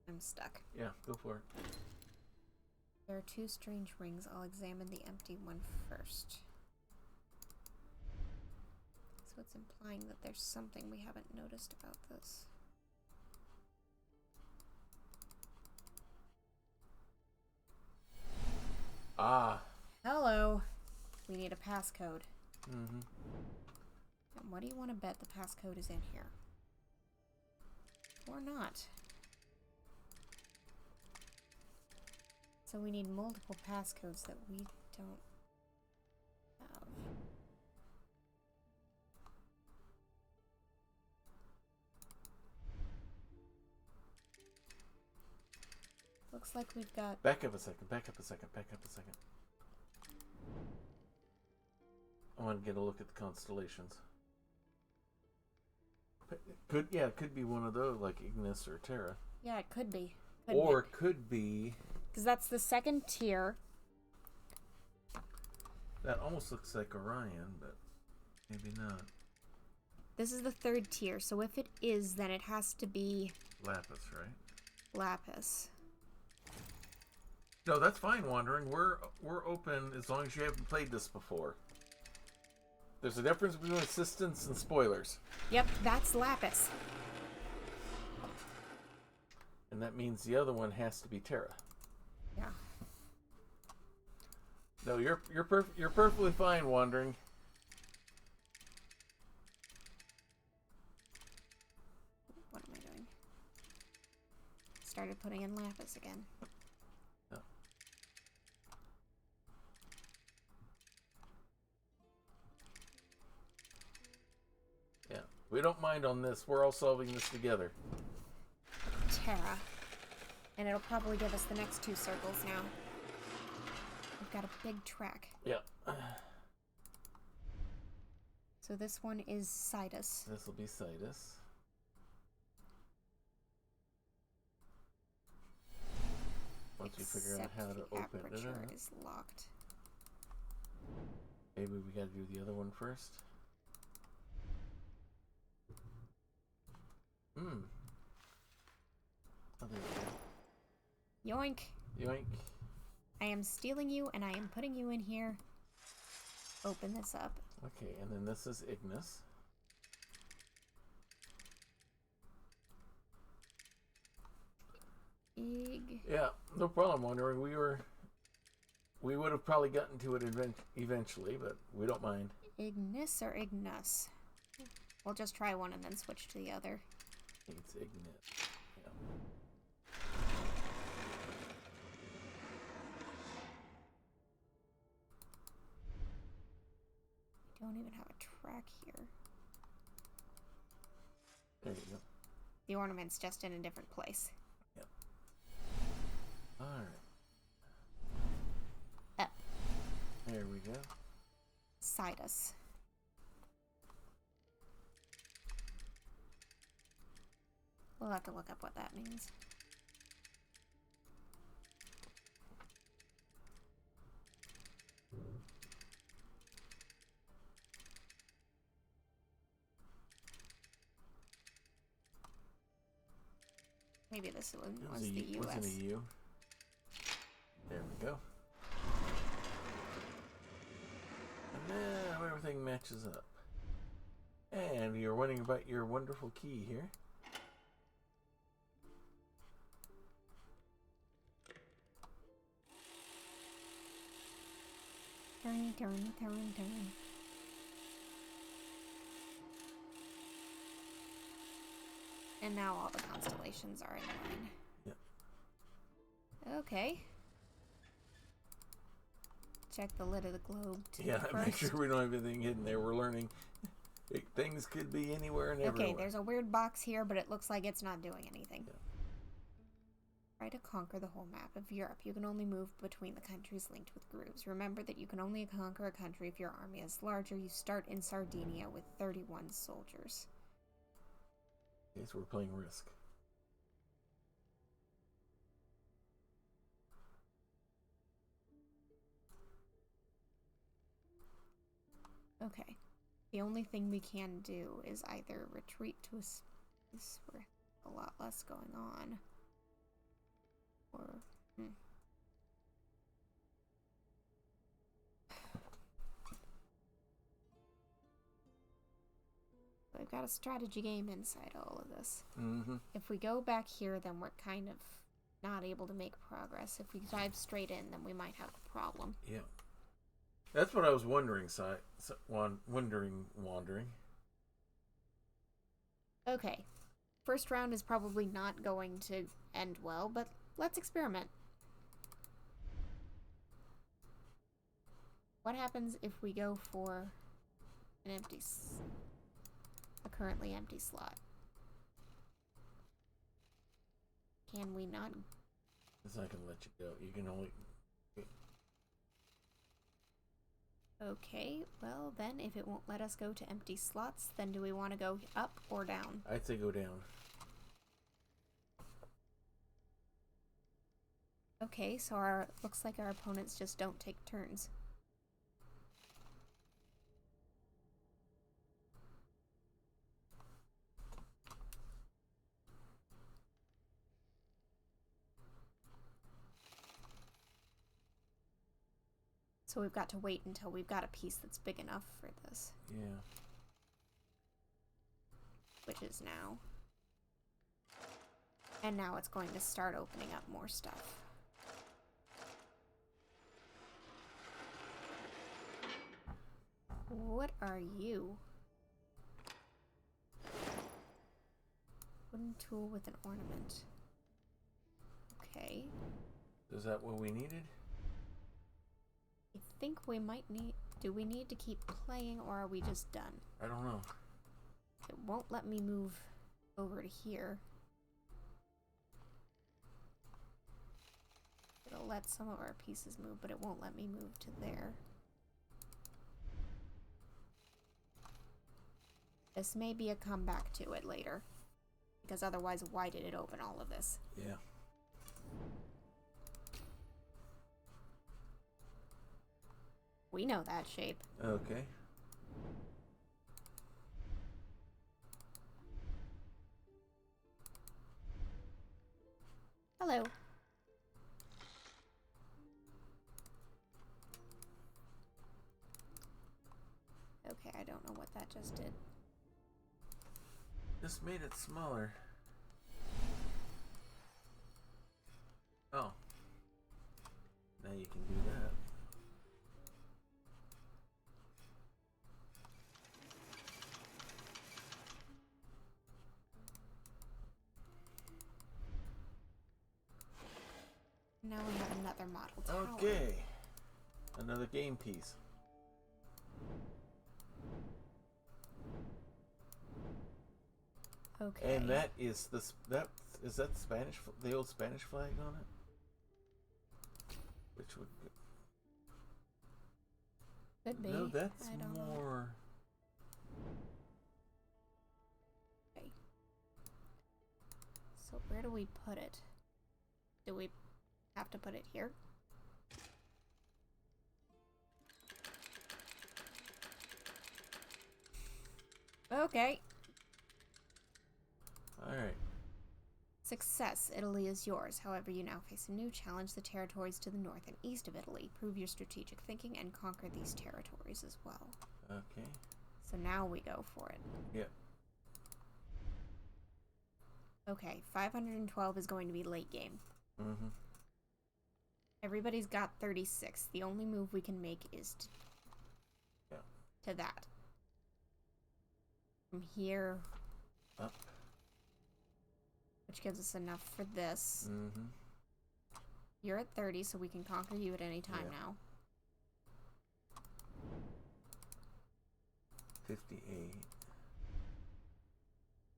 I'm stuck. Yeah, go for it. There are two strange rings. I'll examine the empty one first. So it's implying that there's something we haven't noticed about this. Ah. Hello. We need a passcode. Mm-hmm. And what do you want to bet the passcode is in here? Or not? So we need multiple passcodes that we don't have. Looks like we've got... Back up a second. I want to get a look at the constellations. It could be one of those, like Ignis or Terra. Yeah, it could be. Could be... Because that's the second tier. That almost looks like Orion, but maybe not. This is the third tier, so if it is, then it has to be... Lapis, right? Lapis. No, that's fine, Wandering. We're open as long as you haven't played this before. There's a difference between assistance and spoilers. Yep, that's Lapis. And that means the other one has to be Terra. Yeah. No, you're perfectly fine, Wandering. What am I doing? Started putting in Lapis again. Oh. Yeah. We don't mind on this. We're all solving this together. Terra. And it'll probably give us the next 2 circles now. We've got a big track. Yeah. So this one is Sidus. This will be Sidus. Once we figure out how to open it aperture up. is locked. Maybe we gotta do the other one first. Oh, there we go. Yoink! Yoink. I am stealing you and I am putting you in here. Open this up. Okay, and then this is Ignis. Yeah, no problem. Wondering we would have probably gotten to it eventually, but we don't mind. Ignis or Ignus? We'll just try one and then switch to the other. I think it's Ignis. Yeah. We don't even have a track here. There you go. The ornament's just in a different place. Yep. All right. Up. There we go. Sidus. We'll have to look up what that means. Maybe this one was the US. Was in a U. There we go. And now everything matches up. And you're wondering about your wonderful key here. Turn. And now all the constellations are in line. Yep. Okay. Check the lid of the globe too. Yeah, first. make sure we don't have anything hidden there. We're learning things could be anywhere and everywhere. Okay, there's a weird box here, but it looks like it's not doing anything. Yeah. Try to conquer the whole map of Europe. You can only move between the countries linked with grooves. Remember that you can only conquer a country if your army is larger. You start in Sardinia with 31 soldiers. Okay, so we're playing Risk. Okay. The only thing we can do is either retreat to a space where a lot less going on. Or... We've got a strategy game inside all of this. Mm-hmm. If we go back here, then we're kind of not able to make progress. If we dive straight in, then we might have a problem. Yeah. That's what I was wondering, wandering. Okay. First round is probably not going to end well, but let's experiment. What happens if we go for an a currently empty slot? Can we not? It's not going to let you go. You can only... Okay, well then, if it won't let us go to empty slots, then do we want to go up or down? I'd say go down. Okay, so looks like our opponents just don't take turns. So we've got to wait until we've got a piece that's big enough for this. Yeah. Which is now. And now it's going to start opening up more stuff. What are you? Wooden tool with an ornament. Okay. Is that what we needed? I think we might need... Do we need to keep playing or are we just done? I don't know. It won't let me move over to here. It'll let some of our pieces move, but it won't let me move to there. This may be a comeback to it later. Because otherwise, why did it open all of this? Yeah. We know that shape. Okay. Hello. Okay, I don't know what that just did. Just made it smaller. Oh. Now you can do that. Now we have another model tower. Okay. Another game piece. Okay. And that is the is that the old Spanish flag on it? Which would Could be. No, that's I don't know. more. Okay. So where do we put it? Do we have to put it here? Okay. Alright. Success. Italy is yours. However, you now face a new challenge, the territories to the north and east of Italy. Prove your strategic thinking and conquer these territories as well. Okay. So now we go for it. Yep. Okay, 512 is going to be late game. Mm-hmm. Everybody's got 36. The only move we can make is to that. From here, Up. which gives us enough for this. Mm-hmm. You're at 30, so we can conquer you at any time Yeah. now. 58.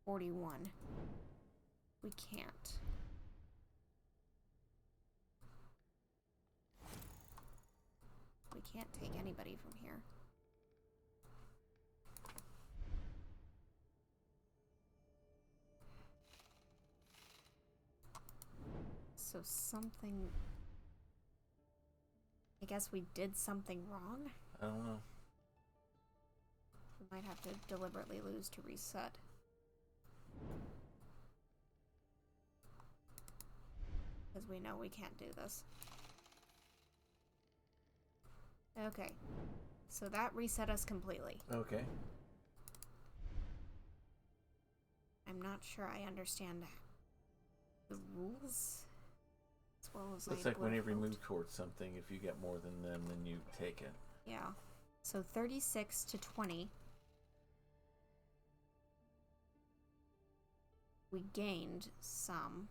41. We can't. We can't take anybody from here. So something... I guess we did something wrong? I don't know. We might have to deliberately lose to reset. Because we know we can't do this. Okay. So that reset us completely. Okay. I'm not sure I understand the rules as well as It's I like would whenever you hoped. move towards something, if you get more than them, then you take it. Yeah. So 36 to 20. We gained some.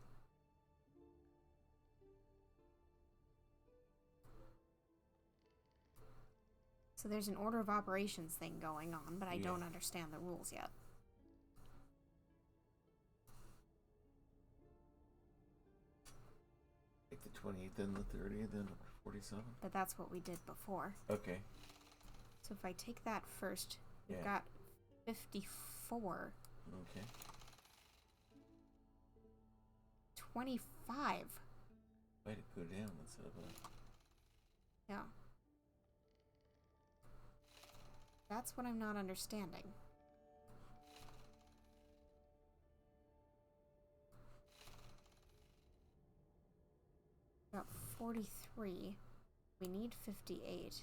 So there's an order of operations thing going on, but I don't understand the rules yet. Take the 20, then the 30, then 47. But that's what we did before. Okay. So if I take that first, we've got 54. Okay. 25. Why did it go down instead of up? Yeah. That's what I'm not understanding. Got 43. We need 58.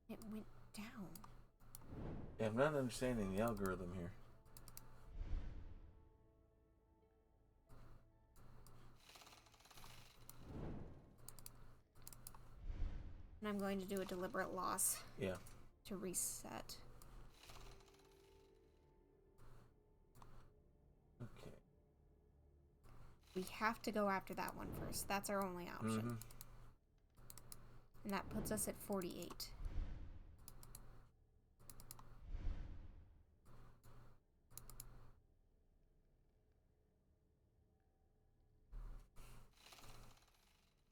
It went down. Yeah, I'm not understanding the algorithm here. And I'm going to do a deliberate loss Yeah. to reset. Okay. We have to go after that one first. That's our only option. Mm-hmm. And that puts us at 48.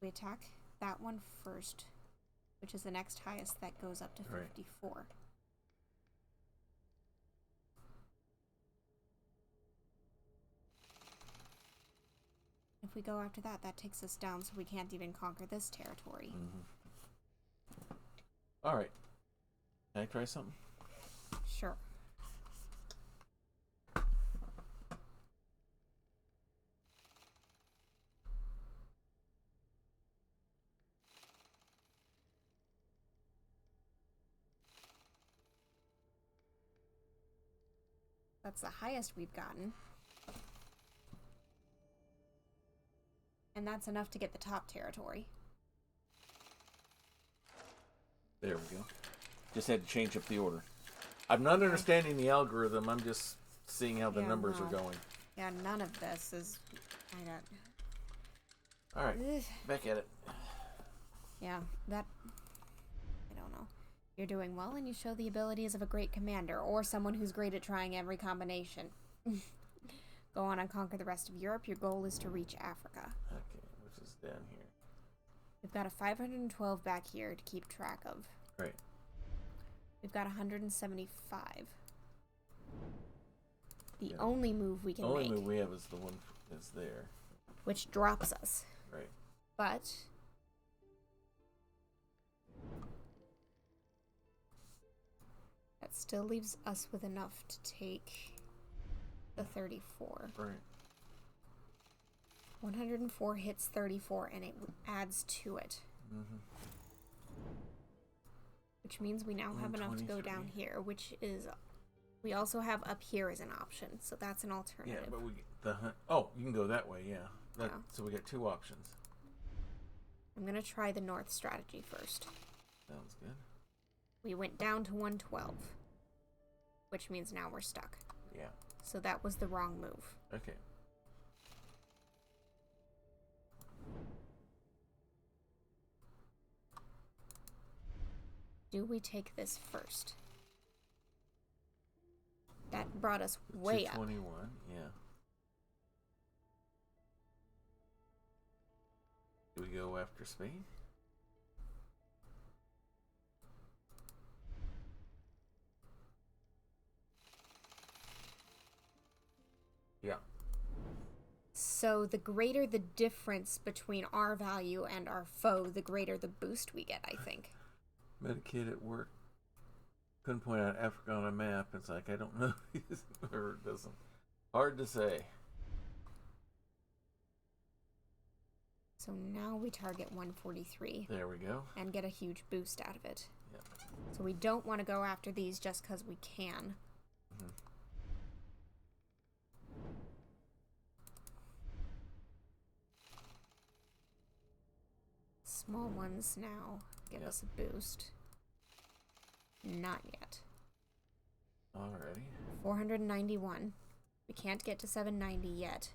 We attack that one first, which is the next highest that goes up to 54. Right. If we go after that, that takes us down, so we can't even conquer this territory. Mm-hmm. All right. Can I try something? Sure. That's the highest we've gotten. And that's enough to get the top territory. There we go. Just had to change up the order. I'm not understanding the algorithm. I'm just seeing how the numbers are going. Yeah, none of this is... All right, back at it. Yeah, that... I don't know. You're doing well, and you show the abilities of a great commander, or someone who's great at trying every combination. Go on and conquer the rest of Europe. Your goal is to reach Africa. Okay, which is down here. We've got a 512 back here to keep track of. Right. We've got 175. The only move we can make... The only move we have is the one that's there. Which drops us. Right. But... that still leaves us with enough to take the 34. Right. 104 hits 34, and it adds to it. Mm-hmm. Which means we now have enough to go down here, which is... we also have up here as an option, so that's an alternative. Yeah, but you can go that way, yeah. So we got two options. I'm going to try the north strategy first. Sounds good. We went down to 112, which means now we're stuck. Yeah. So that was the wrong move. Okay. Do we take this first? That brought us way up. 221, yeah. Do we go after Spain? Yeah. So the greater the difference between our value and our foe, the greater the boost we get, I think. Met a kid at work. Couldn't point out Africa on a map. It's like, I don't know. Or it doesn't. Hard to say. So now we target 143. There we go. And get a huge boost out of it. Yep. So we don't want to go after these just because we can. Mm-hmm. Small ones now give us a boost. Not yet. Alrighty. 491. We can't get to 790 yet.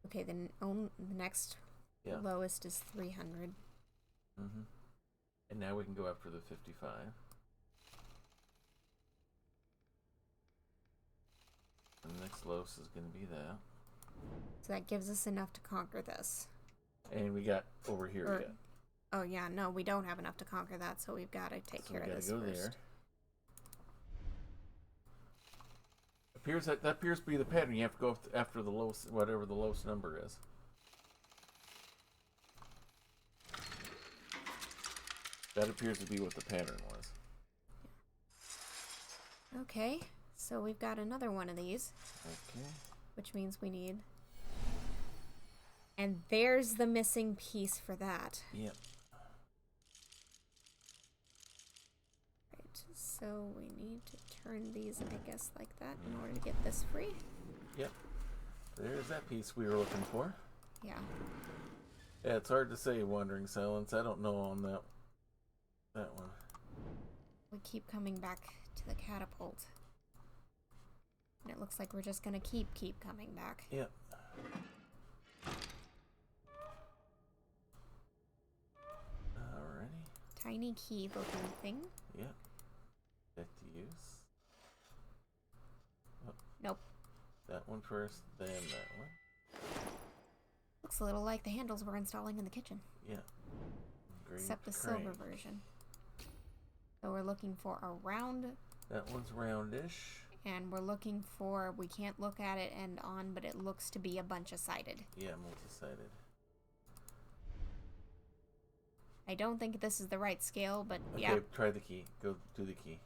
Okay, the next lowest is 300. Mm-hmm. And now we can go after the 55. And the next lowest is going to be that. So that gives us enough to conquer this. And we got over here. Oh yeah, no, we don't have enough to conquer that, so we've got to take care of this first. There. That appears to be the pattern. You have to go after the lowest, whatever the lowest number is. That appears to be what the pattern was. Okay, so we've got another one of these. Okay. Which means we need... and there's the missing piece for that. Yep. Right, so we need to turn these, I guess, like that in order to get this free. Yep. There's that piece we were looking for. Yeah. Yeah, it's hard to say, Wandering Silence. I don't know on that one. We keep coming back to the catapult. And it looks like we're just going to keep coming back. Yep. Alrighty. Tiny key looking thing. Yep. Back to use. Oh. Nope. That one first, then that one. looks a little like the handles we're installing in the kitchen. Yeah. Engraved Except the crank. silver version. So we're looking for a round. That one's roundish. And we're looking for, we can't look at it end on, but it looks to be a bunch-sided. Yeah, multi-sided. I don't think this is the right scale, but okay, yeah. Try the key. Go do the key.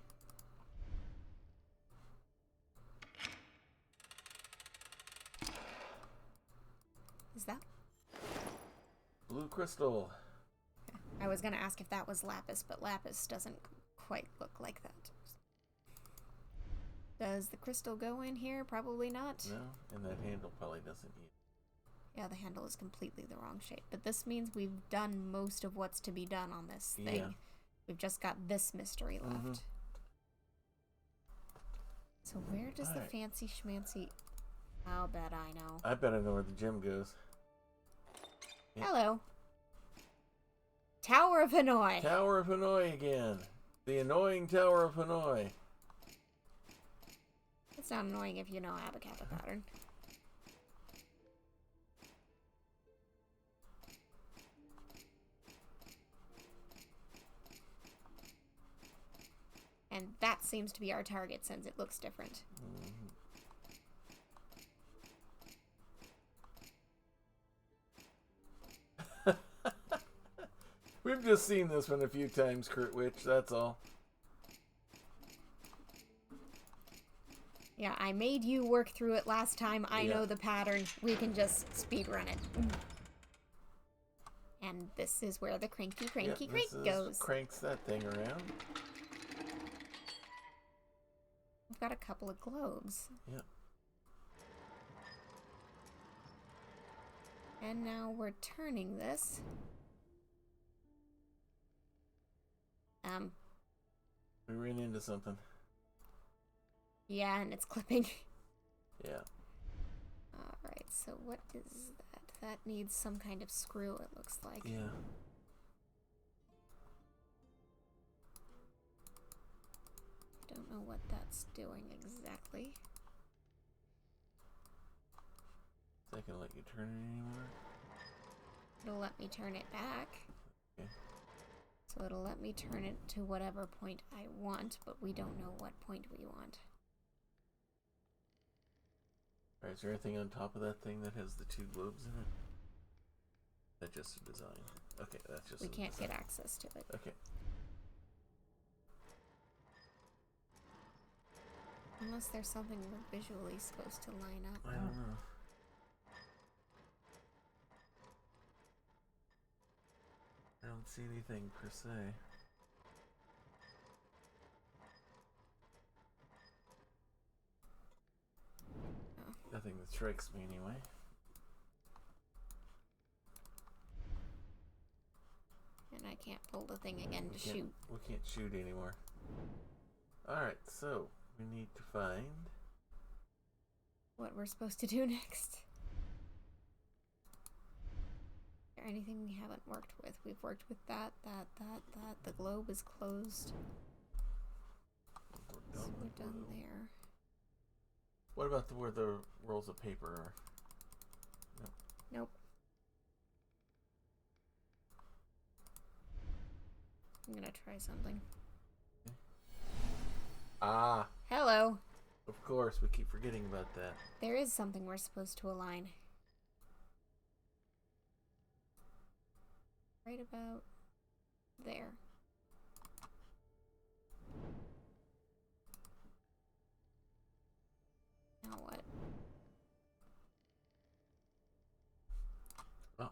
Is that? Blue crystal. I was going to ask if that was lapis, but lapis doesn't quite look like that. Does the crystal go in here? Probably not. No, and that handle probably doesn't either. Yeah, the handle is completely the wrong shape. But this means we've done most of what's to be done on this thing. Yeah. We've just got this mystery left. Mm-hmm. So where does the fancy schmancy... I'll bet I know. I bet I know where the gym goes. Yeah. Hello. Tower of Hanoi. Tower of Hanoi again. The annoying Tower of Hanoi. It's not annoying if you know Abacapa pattern. And that seems to be our target since it looks different. We've just seen this one a few times, Kurt Witch, that's all. Yeah, I made you work through it last time. I know the pattern. We can just speed run it. And this is where the cranky crank goes. Cranks that thing around. We've got a couple of globes. Yep. And now we're turning this. We ran into something. Yeah, and it's clipping. Yeah. Alright, so what is that? That needs some kind of screw, it looks like. Yeah. Don't know what that's doing exactly. Is that gonna let you turn it anymore? It'll let me turn it back. Okay. So it'll let me turn it to whatever point I want, but we don't know what point we want. Alright, is there anything on top of that thing that has the two globes in it? That's just a design. Okay, that's just We a can't design. get access to it. Okay. Unless there's something we're visually supposed to line up. I don't know. I don't see anything per se. Oh. Nothing that strikes me anyway. And I can't pull the thing again to shoot. We can't shoot anymore. Alright, so we need to find What we're supposed to do next. Is there anything we haven't worked with? We've worked with that. The globe is closed. So we're done there. What about where the rolls of paper are? Nope. I'm gonna try something. Ah, Hello. of course, we keep forgetting about that. There is something we're supposed to align. Right about there. Now what? Oh.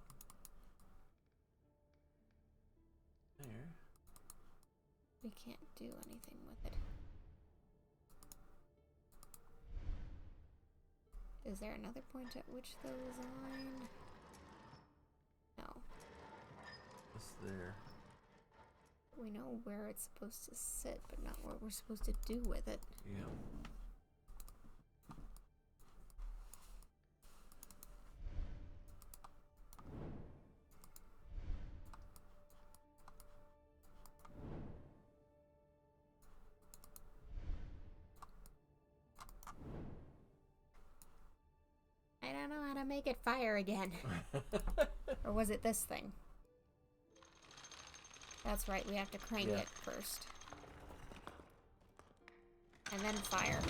There. We can't do anything with it. Is there another point at which those align? No. It's there. We know where it's supposed to sit, but not what we're supposed to do with it. Yeah. I don't know how to make it fire again. Or was it this thing? That's right, we have to crank it first. And then fire.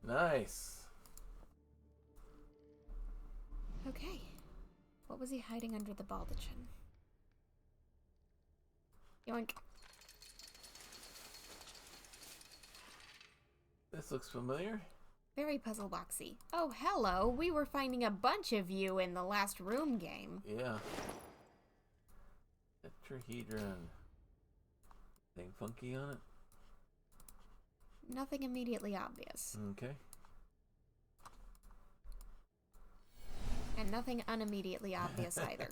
Nice. Okay. What was he hiding under the baldachin? Yoink. This looks familiar. Very puzzle boxy. Oh, hello. We were finding a bunch of you in the last room game. Yeah. Tetrahedron. Anything funky on it? Nothing immediately obvious. Okay. And nothing unimmediately obvious either.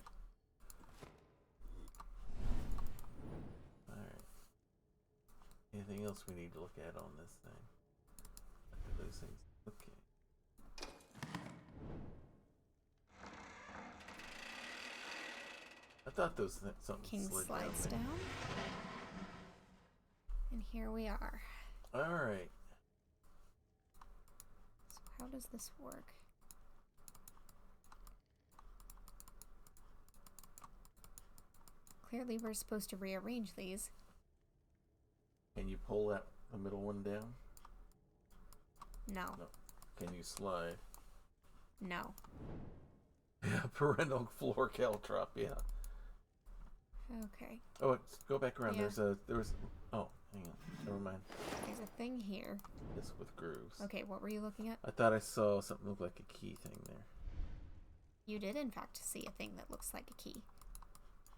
Alright. Anything else we need to look at on this thing? After those things. Okay. I thought those something King slid slides down. down. And here we are. Alright. So how does this work? Clearly we're supposed to rearrange these. Can you pull that the middle one down? No. No. Can you slide? No. Yeah, parental floor caltrop, yeah. Okay. Oh, go back around. Yeah. Oh, hang on. Never mind. There's a thing here. This with grooves. Okay, what were you looking at? I thought I saw something look like a key thing there. You did in fact see a thing that looks like a key.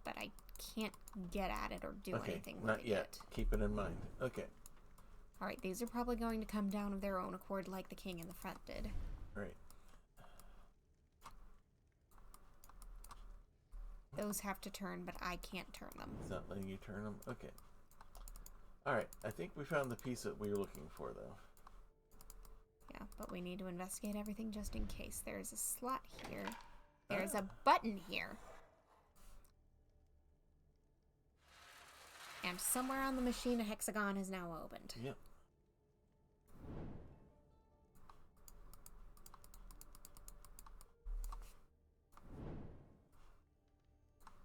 But I can't get at it or do anything with not it yet. Keep it in mind. Okay. Alright, these are probably going to come down of their own accord like the king in the front did. Right. Those have to turn, but I can't turn them. It's not letting you turn them? Okay. Alright, I think we found the piece that we were looking for, though. Yeah, but we need to investigate everything just in case. There's a slot here. There's a button here. And somewhere on the machine, a hexagon is now opened. Yep.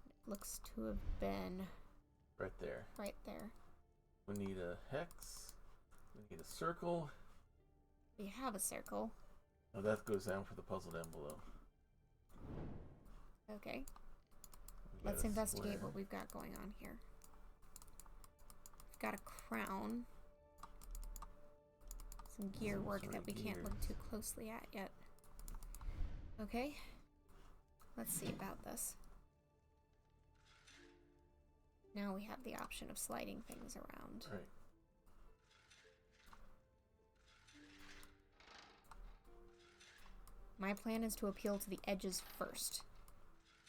It looks to have been Right there. right there. We need a hex. We need a circle. We have a circle. Oh, that goes down for the puzzle down below. Okay. We got Let's a investigate square. what we've got going on here. We've got a crown. Some gear work sort that of we can't look gears. too closely at yet. Okay. Let's see about this. Now we have the option of sliding things around. Right. My plan is to appeal to the edges first.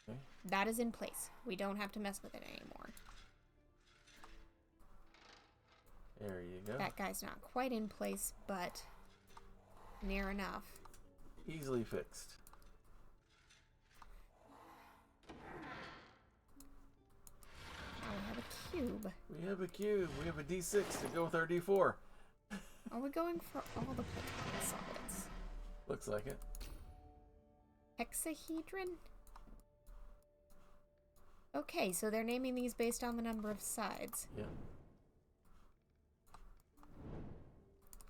Okay. That is in place. We don't have to mess with it anymore. There you go. That guy's not quite in place, but near enough. Easily fixed. Now we have a cube. We have a cube. We have a D6 to go with our D4. Are we going for all the platonic solids? Looks like it. Hexahedron? Okay, so they're naming these based on the number of sides. Yeah.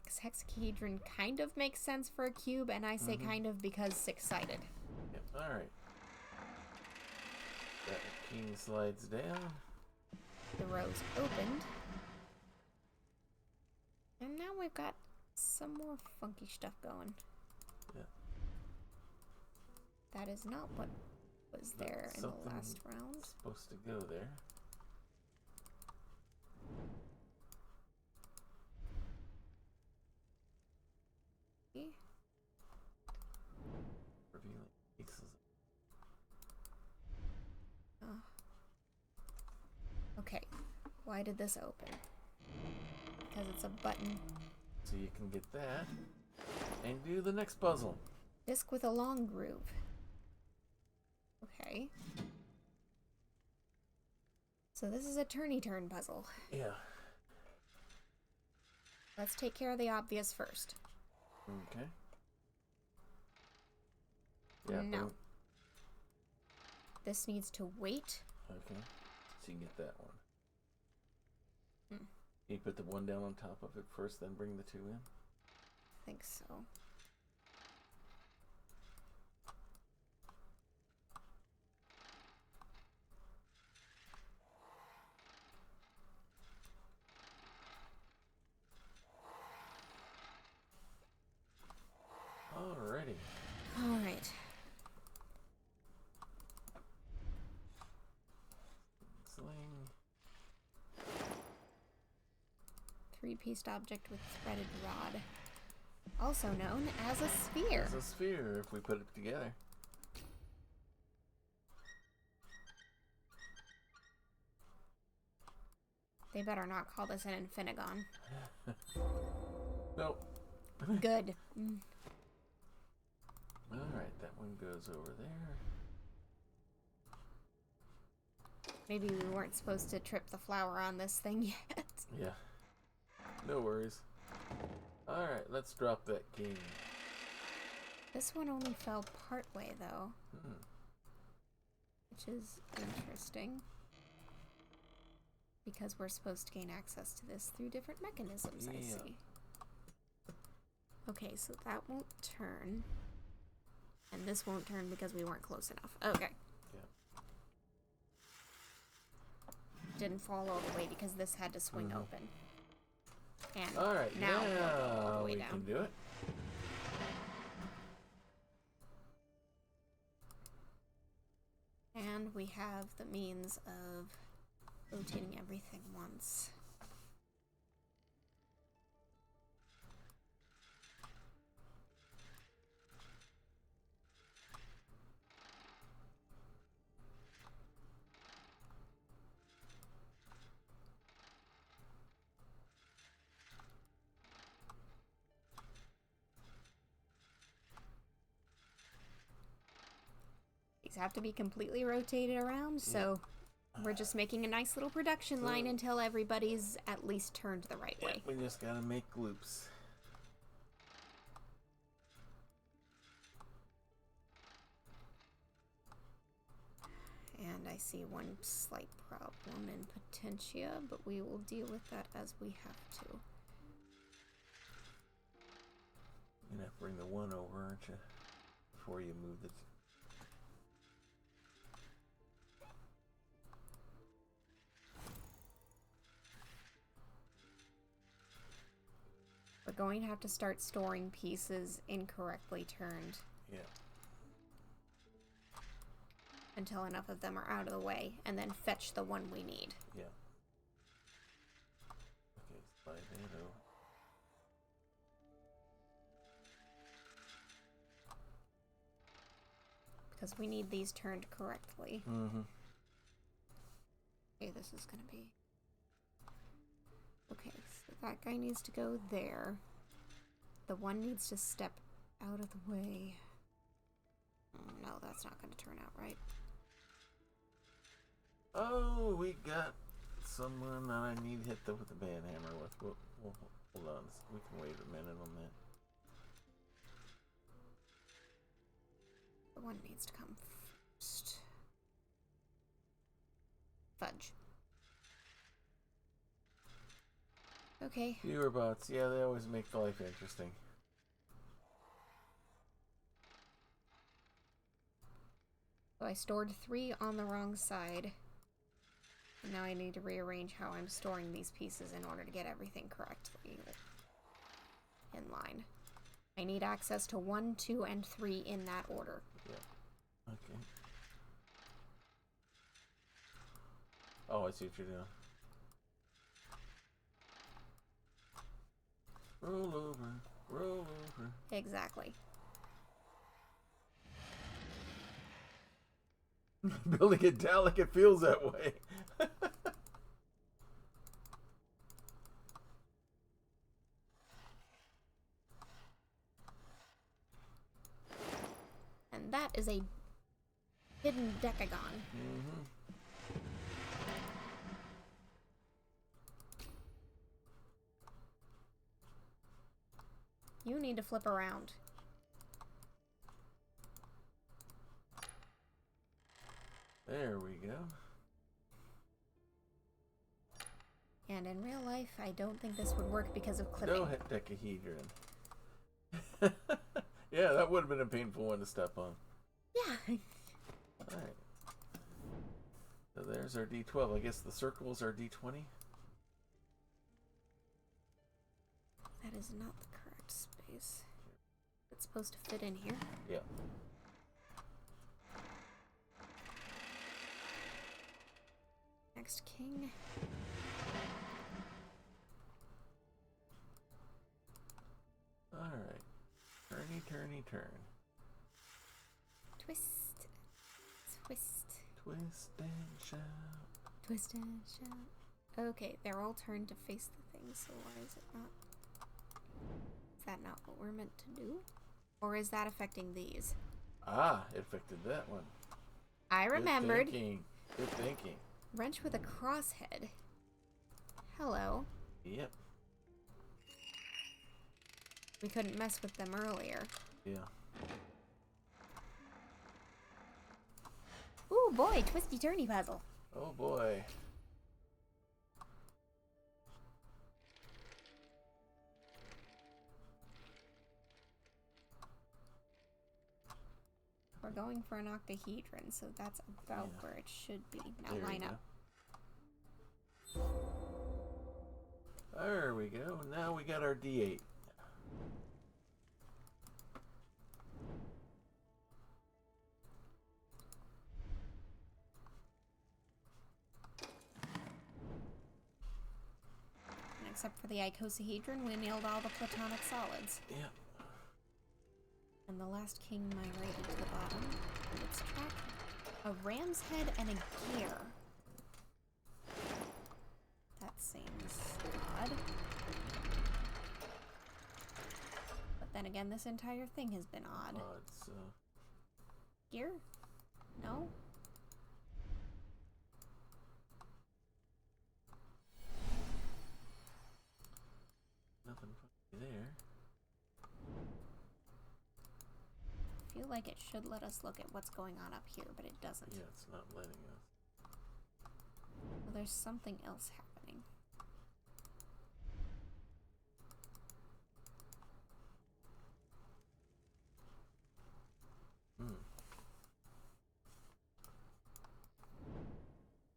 Because hexahedron kind of makes sense for a cube, and I say kind of because six-sided. Yep. All right. That king slides down. The row's opened. And now we've got some more funky stuff going. Yeah. That is not what was there in the Something last round. Supposed to go there. Revealing pieces. Okay, why did this open? Because it's a button. So you can get that and do the next puzzle. Disc with a long groove. Okay. So this is a turny-turn puzzle. Yeah. Let's take care of the obvious first. Okay. Yeah. No. Boom. This needs to wait. Okay. So you can get that one. Hmm. You put the one down on top of it first, then bring the two in? I think so. Alrighty. Alright. Sling. Three-pieced object with threaded rod. Also known as a sphere. It's a sphere if we put it together. They better not call this an infinigon. Nope. Good. Alright, that one goes over there. Maybe we weren't supposed to trip the flower on this thing yet. Yeah. No worries. Alright, let's drop that king. This one only fell part way, though. Hmm. Which is interesting. Because we're supposed to gain access to this through different mechanisms, I see. Okay, so that won't turn. And this won't turn because we weren't close enough. Okay. Yeah. Didn't fall all the way because this had to swing open. And Alright, now we'll go all the way we down. can do it. And we have the means of rotating everything once. These have to be completely rotated around, so we're just making a nice little production line until everybody's at least turned the right way. We just gotta make loops. And I see one slight problem in Potentia, but we will deal with that as we have to. You're gonna have to bring the one over, aren't you? Before you move the... We're going to have to start storing pieces incorrectly turned. Yeah. Until enough of them are out of the way, and then fetch the one we need. Yeah. Okay, slide that over. Because we need these turned correctly. Mm-hmm. Okay, this is gonna be... Okay, so that guy needs to go there. The one needs to step out of the way. No, that's not gonna turn out right. Oh, we got someone that I need to hit with the band hammer with. We'll hold on. We can wait a minute on that. The one needs to come first. Fudge. Okay. Viewer bots, yeah, they always make life interesting. So I stored 3 on the wrong side. And now I need to rearrange how I'm storing these pieces in order to get everything correctly in line. I need access to 1, 2, and 3 in that order. Yeah. Okay. Oh, I see what you're doing. Roll over, roll over. Exactly. Building it down like it feels that way. And that is a hidden decagon. Mm-hmm. You need to flip around. There we go. And in real life, I don't think this would work because of clipping. No dodecahedron. Yeah, that would have been a painful one to step on. Yeah. Alright. So there's our D12. I guess the circles are D20. That is not the correct space. It's supposed to fit in here. Yeah. Next king. Alright. Turny, turny, turn. Twist. Twist. Twist and shout. Twist and shout. Okay, they're all turned to face the thing, so why is it not? Is that not what we're meant to do? Or is that affecting these? Ah, it affected that one. I remembered. Good thinking. Good thinking. Wrench with a crosshead. Hello. Yep. We couldn't mess with them earlier. Yeah. Ooh boy, twisty turny puzzle. Oh boy. We're going for an octahedron, so that's about where it should be. Now There line you up. go. There we go. Now we got our D8. And except for the icosahedron, we nailed all the platonic solids. Yep. And the last king migrated to the bottom. Let's track a ram's head and a gear. That seems odd. But then again, this entire thing has been odd. Odds. Gear? No? Nothing funny there. I feel like it should let us look at what's going on up here, but it doesn't. Yeah, it's not letting us. Well, there's something else happening.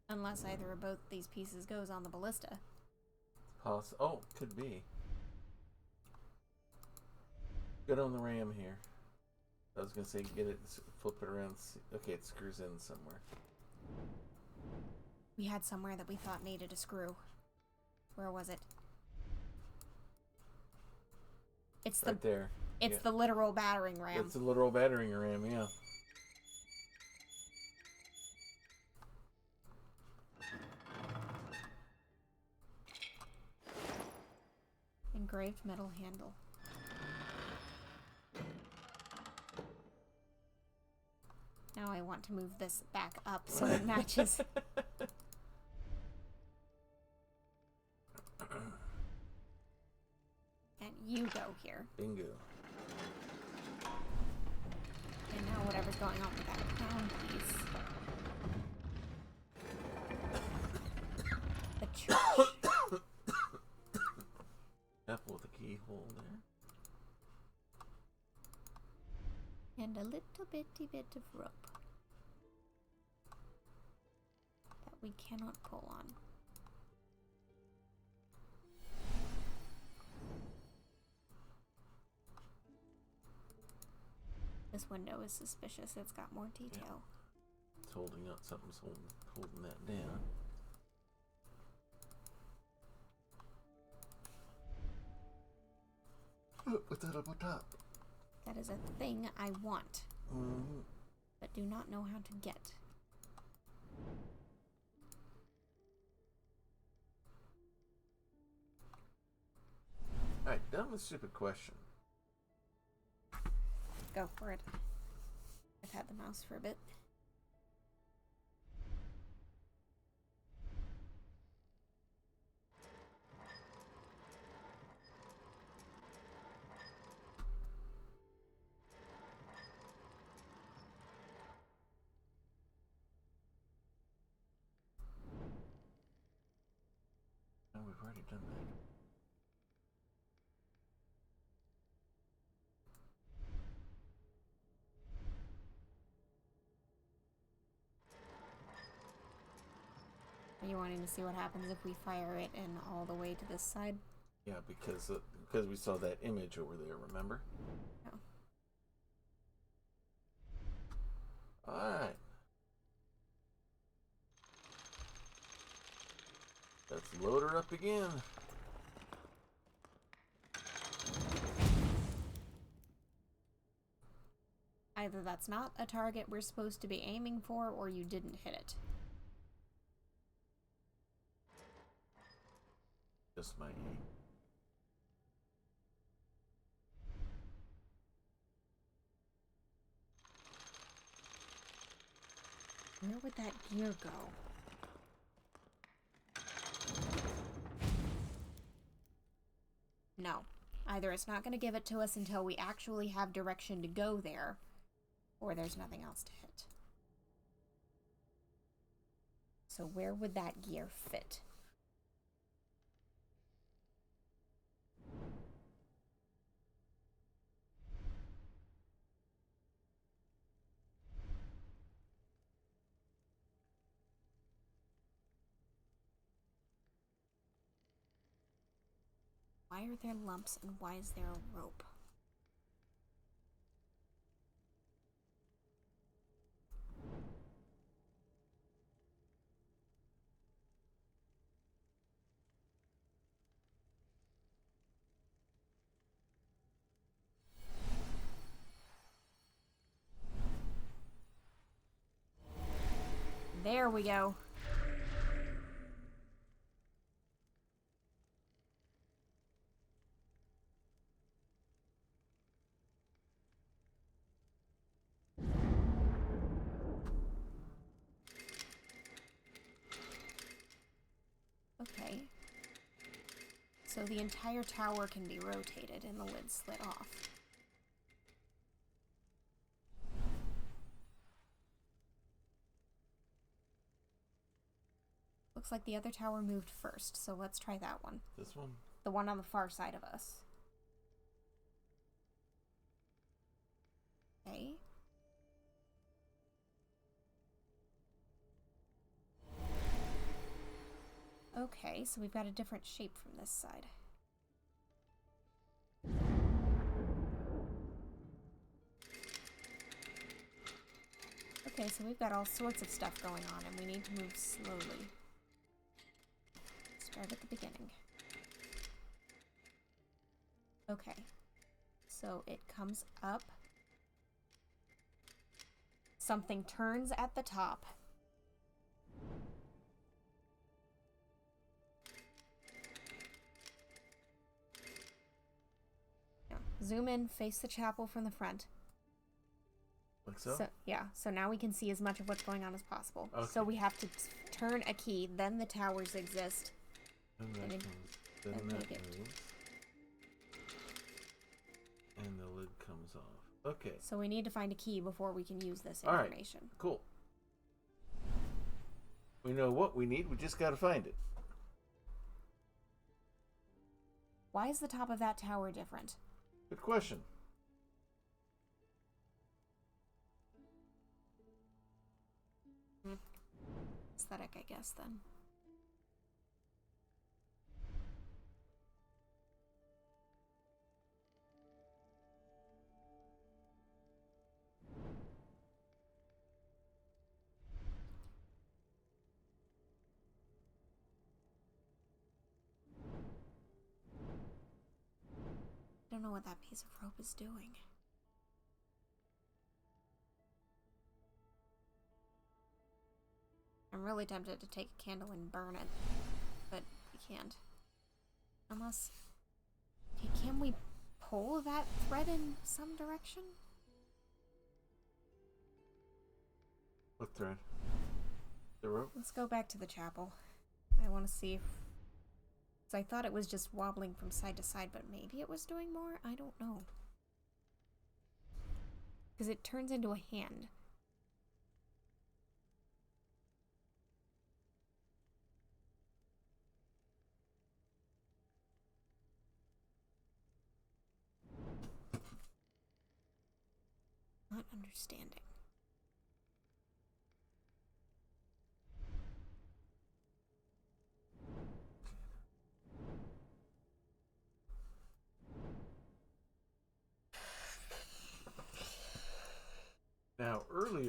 Unless either or both these pieces goes on the ballista. Oh, could be. Good on the ram here. I was gonna say get it, flip it around. Okay, it screws in somewhere. We had somewhere that we thought needed a screw. Where was it? It's Right there. It's the literal battering ram. It's a literal battering ram, yeah. Engraved metal handle. Now I want to move this back up so it matches. And you go here. Bingo. And now whatever's going on with that crown piece. The church. Apple with a keyhole there. And a little bitty bit of rope. That we cannot pull on. This window is suspicious. It's got more detail. Yeah. It's holding up. Something's holding that down. Put that up on top. That is a thing I want, Mm-hmm. but do not know how to get. Alright, dumb and stupid question. Go for it. I've had the mouse for a bit. you wanting to see what happens if we fire it in all the way to this side? Yeah, because we saw that image over there, remember? Oh. Alright. Let's load her up again. Either that's not a target we're supposed to be aiming for, or you didn't hit it. Just my aim. Where would that gear go? No. Either it's not going to give it to us until we actually have direction to go there, or there's nothing else to hit. So where would that gear fit? Why are there lumps and why is there a rope? There we go. Okay. So the entire tower can be rotated and the lid slid off. Looks like the other tower moved first, so let's try that one. This one? The one on the far side of us. Okay. Okay, so we've got a different shape from this side. Okay, so we've got all sorts of stuff going on, and we need to move slowly. Start at the beginning. Okay. So it comes up. Something turns at the top. Yeah. Zoom in, face the chapel from the front. Like so? Yeah, so now we can see as much of what's going on as possible. Okay. So we have to turn a key, then the towers exist. And that and comes, then and that make it. moves. And the lid comes off. Okay. So we need to find a key before we can use this All right. information. Cool. We know what we need, we just gotta find it. Why is the top of that tower different? Good question. Aesthetic, I guess, then. I don't know what that piece of rope is doing. I'm really tempted to take a candle and burn it, but we can't. Unless... Okay, can we pull that thread in some direction? What thread? The rope? Let's go back to the chapel. I want to see if... So I thought it was just wobbling from side to side, but maybe it was doing more? I don't know. Because it turns into a hand. Not understanding.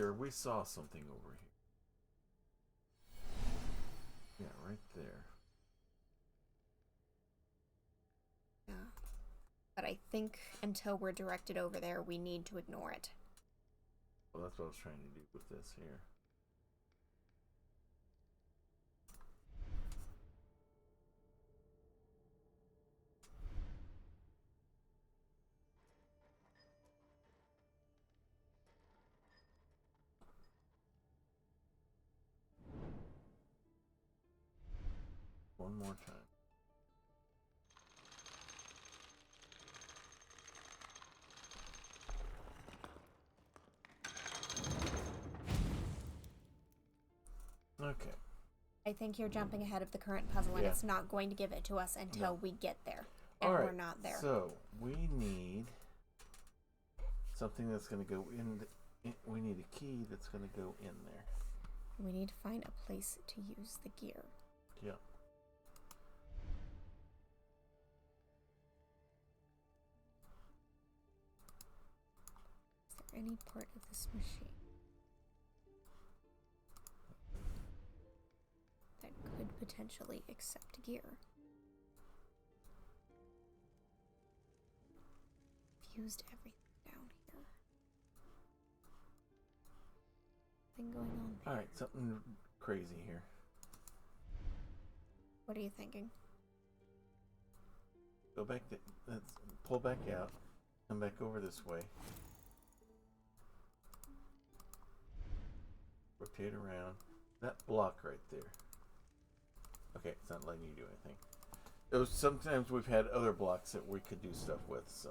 earlier we saw something over here. Yeah, right there. Yeah. But I think until we're directed over there, we need to ignore it. Well, that's what I was trying to do with this here. One more time. Okay. I think you're jumping ahead of the current puzzle, and it's not going to give it to us until we get there. And we're not there. So, we need something that's going to go in. We need a key that's going to go in there. We need to find a place to use the gear. Yeah. Is there any part of this machine that could potentially accept gear? Fused everything down here. Thing going on there. Alright, something crazy here. What are you thinking? Go back to, let's pull back out. Come back over this way. Rotate around. That block right there. Okay, it's not letting you do anything. It was, sometimes we've had other blocks that we could do stuff with, so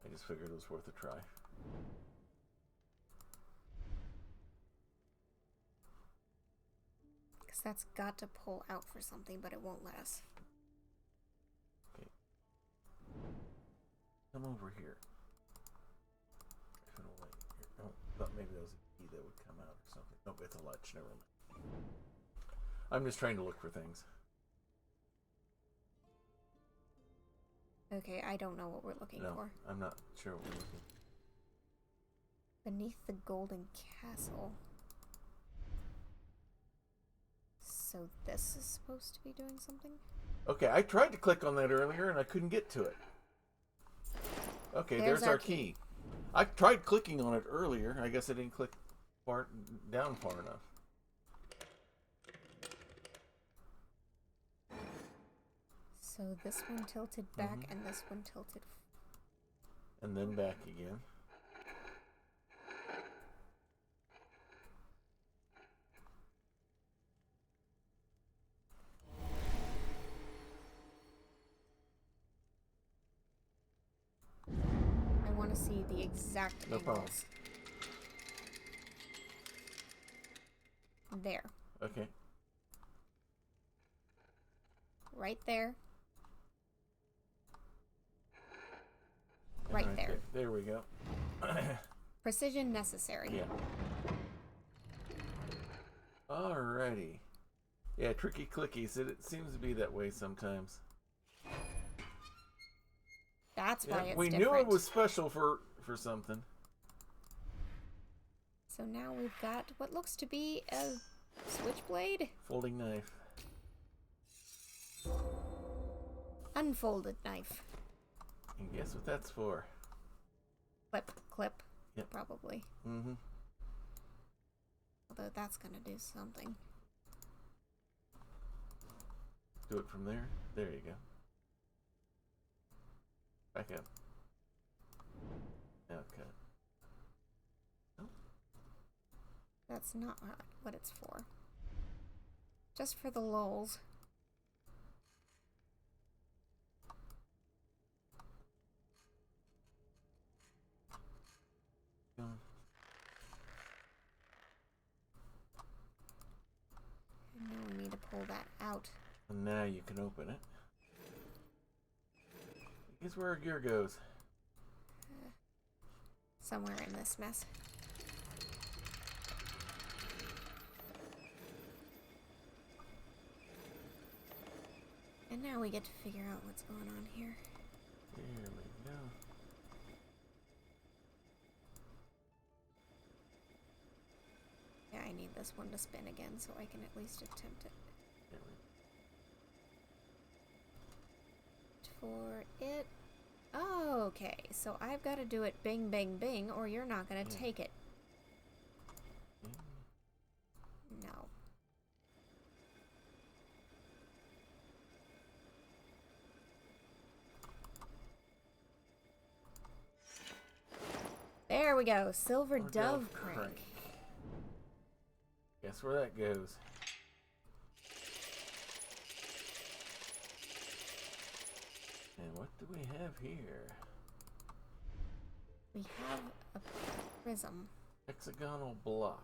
I just figured it was worth a try. Because that's got to pull out for something, but it won't let us. Okay. Come over here. If it'll let you. Oh, thought maybe that was a key that would come out or something. Nope, it's a latch. Never mind. I'm just trying to look for things. Okay, I don't know what we're looking for. I'm not sure what we're looking for. Beneath the golden castle. So this is supposed to be doing something? Okay, I tried to click on that earlier and I couldn't get to it. Okay, there's our key. I tried clicking on it earlier. I guess I didn't click down far enough. So this one tilted back and this one tilted. And then back again. I want to see the exact angles. problem. There. Okay. Right there. Right there. There we go. Precision necessary. Yeah. Alrighty. Yeah, tricky clickies. It seems to be that way sometimes. That's why it's we different. knew it was special for something. So now we've got what looks to be a switchblade. Folding knife. Unfolded knife. And guess what that's for? Clip. Yep. Probably. Mm-hmm. Although that's gonna do something. Do it from there. There you go. Back up. Now cut. Oh. That's not what it's for. Just for the lulz. And now we need to pull that out. And now you can open it. Guess where our gear goes? Somewhere in this mess. And now we get to figure out what's going on here. There we go. this one to spin again so I can at least attempt it. There we For it... Oh, okay, so I've got to do it bing, bing, bing, or you're not going to take it. No. There we go. Silver Dove Crank. Guess where that goes. And what do we have here? We have a prism. Hexagonal block.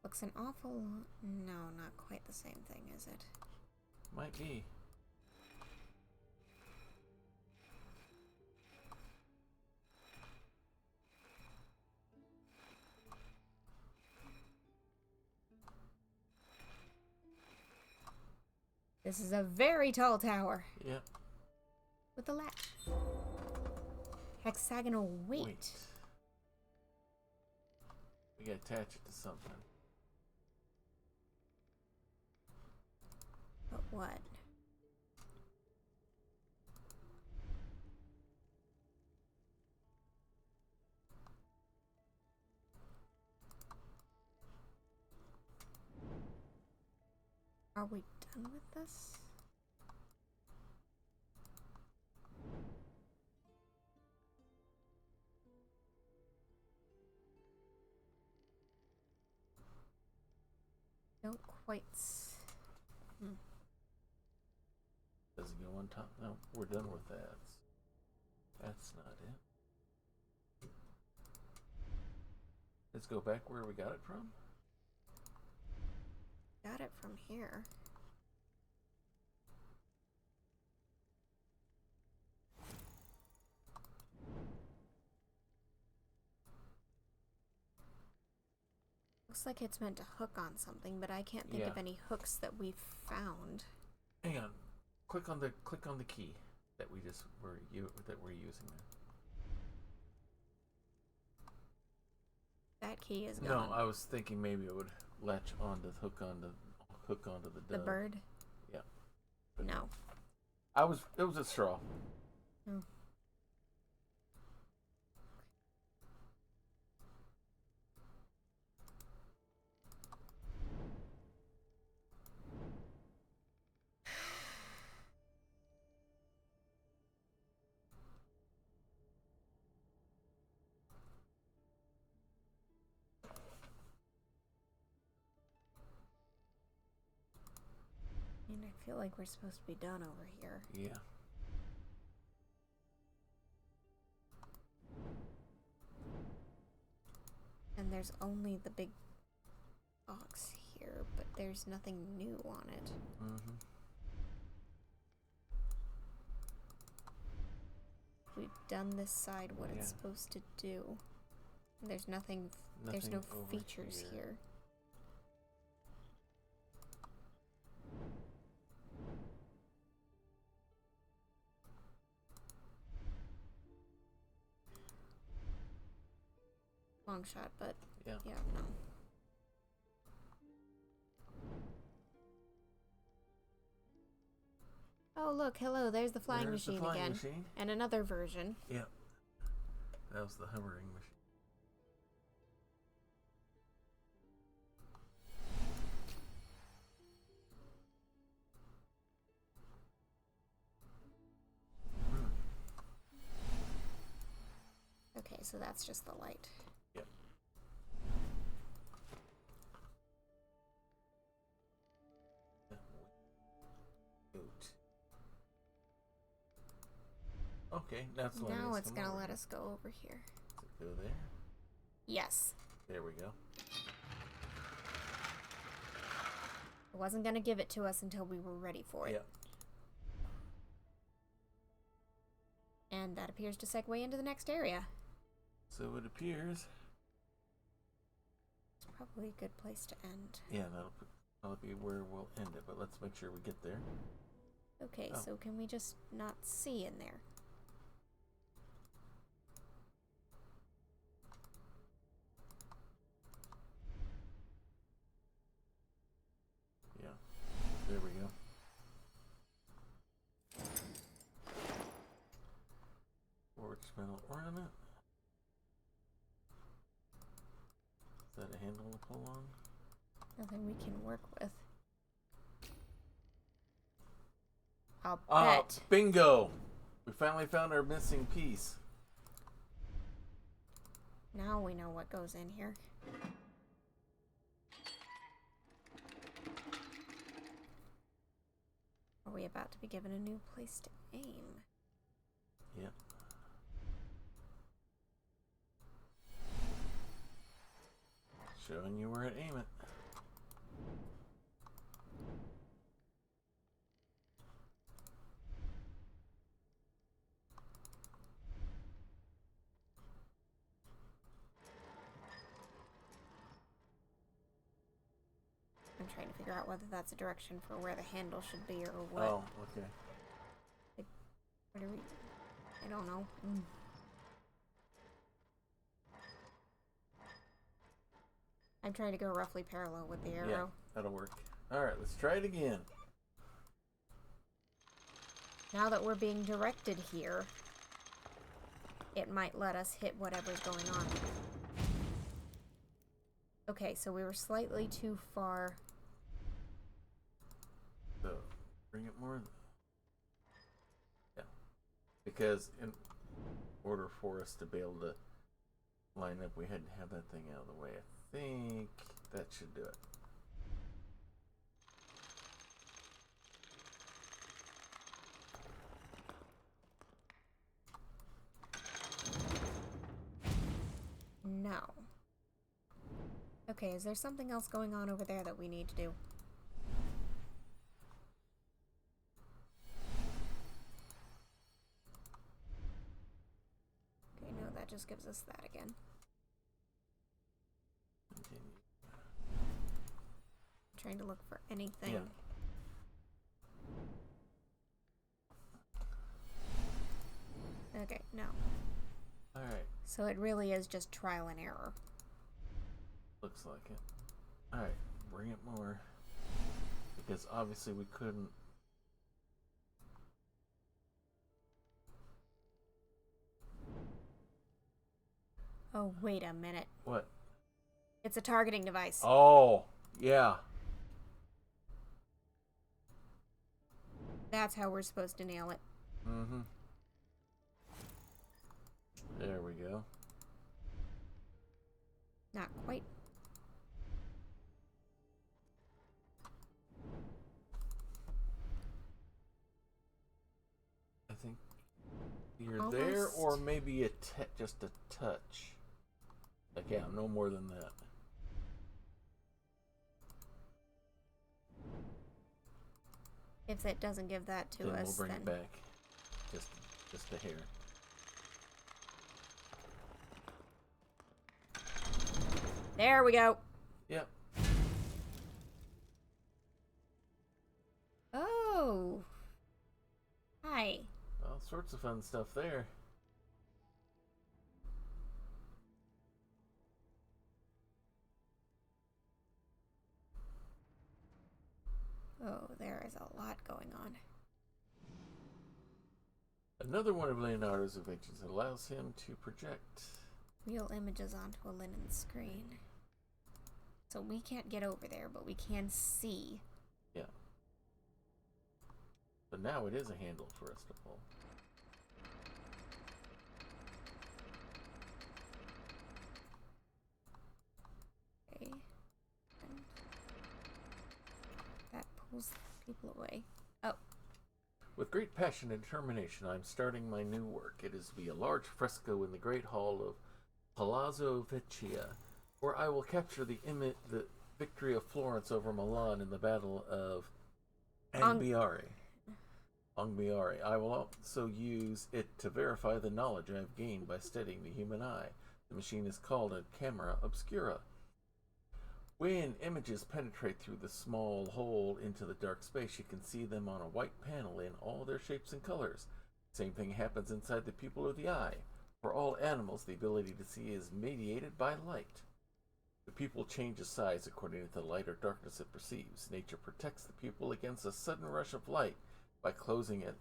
Looks an awful... No, not quite the same thing, is it? Might be. This is a very tall tower. Yep. With a latch. Hexagonal weight. We gotta attach it to something. But what? Are we done with this? Don't quite. Does it go on top? No, we're done with that. That's not it. Let's go back where we got it from. Got it from here. Looks like it's meant to hook on something, but I can't think of any hooks that we've found. Hang on. Click on the key that we just were using there. That key is No, gone. I was thinking maybe it would latch on to hook onto the dove. The bird? Yeah. No. It was a straw. Oh. And I feel like we're supposed to be done over here. Yeah. And there's only the big box here, but there's nothing new on it. Mm-hmm. We've done this side what it's supposed to do. There's nothing there's no features here. Long shot, but yeah, no. Oh look, hello, there's the flying machine again. And another version. Yep. That was the hovering machine. Okay, so that's just the light. Yep. Okay, that's now it's gonna let us go over here. Does it go there? Yes. There we go. It wasn't gonna give it to us until we were ready for it. Yep. And that appears to segue into the next area. So it appears. It's probably a good place to end. Yeah, that'll be where we'll end it, but let's make sure we get there. Okay, so can we just not see in there? There we go. Forged metal ornament. Is that a handle to pull on? Nothing we can work with. I'll bet. Bingo! We finally found our missing piece. Now we know what goes in here. Are we about to be given a new place to aim? Yep. Showing you where to aim it. I'm trying to figure out whether that's a direction for where the handle should be or what. Oh, okay. What are we... I don't know. I'm trying to go roughly parallel with the arrow. Yeah, that'll work. Alright, let's try it again. Now that we're being directed here, it might let us hit whatever's going on. Okay, so we were slightly too far. So, bring it more. Yeah. Because in order for us to be able to line up, we had to have that thing out of the way. I think that should do it. No. Okay, is there something else going on over there that we need to do? Okay, no, that just gives us that again. Continue. I'm trying to look for anything. Yeah. Okay, no. Alright, So it really is just trial and error. looks like it. Alright, bring it more. Because obviously we couldn't. Oh, wait a minute. What? It's a targeting device. Oh, yeah. That's how we're supposed to nail it. Mm-hmm. There we go. Not quite. I think you're there, Almost. or maybe just a touch. Like, yeah, no more than that. If it doesn't give that to Then us, we'll bring then it back. Just a hair. there we go. Yep. Oh. Hi. All sorts of fun stuff there. Oh, there is a lot going on. Another one of Leonardo's inventions that allows him to project. Real images onto a linen screen. So we can't get over there, but we can see. Yeah. But now it is a handle for us to pull. Okay. And that pulls people away. Oh. With great passion and determination, I am starting my new work. It is to be a large fresco in the great hall of Palazzo Vecchia, where I will capture the victory of Florence over Milan in the Battle of Anghiari. Anghiari. I will also use it to verify the knowledge I have gained by studying the human eye. The machine is called a camera obscura. When images penetrate through the small hole into the dark space, you can see them on a white panel in all their shapes and colors. Same thing happens inside the pupil of the eye. For all animals, the ability to see is mediated by light. The pupil changes size according to the light or darkness it perceives. Nature protects the pupil against a sudden rush of light by closing it,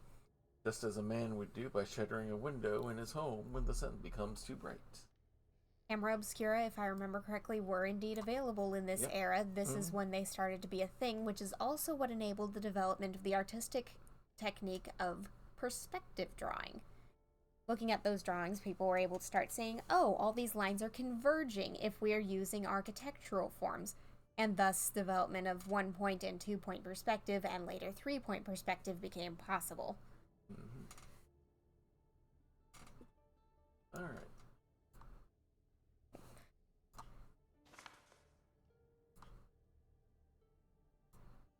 just as a man would do by shuttering a window in his home when the sun becomes too bright. Camera obscura, if I remember correctly, were indeed available in this era. This is when they started to be a thing, which is also what enabled the development of the artistic technique of perspective drawing. Looking at those drawings, people were able to start saying, oh, all these lines are converging if we are using architectural forms, and thus development of 1-point and 2-point perspective and later 3-point perspective became possible. All right.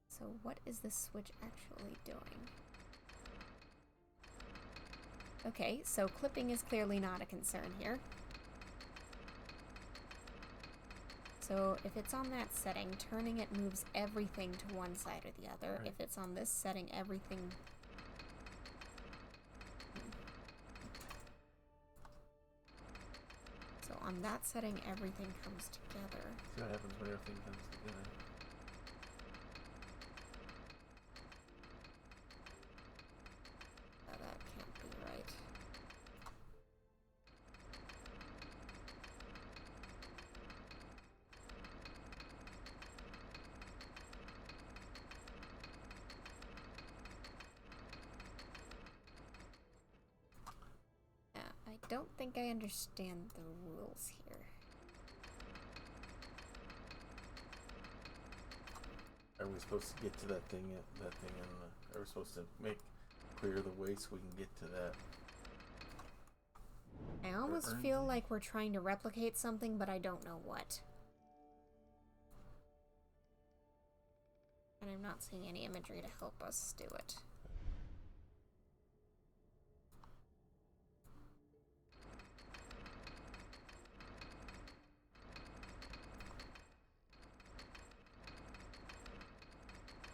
So what is this switch actually doing? Okay, so clipping is clearly not a concern here. So if it's on that setting, turning it moves everything to one side or the other. Right. If it's on this setting, everything... So on that setting, everything comes together. See what happens when everything comes together. Oh, that can't be right. Yeah, I don't think I understand the rules here. Are we supposed to get to that thing? Are we supposed to make clear the way so we can get to that? I almost feel like we're trying to replicate something, but I don't know what. And I'm not seeing any imagery to help us do it.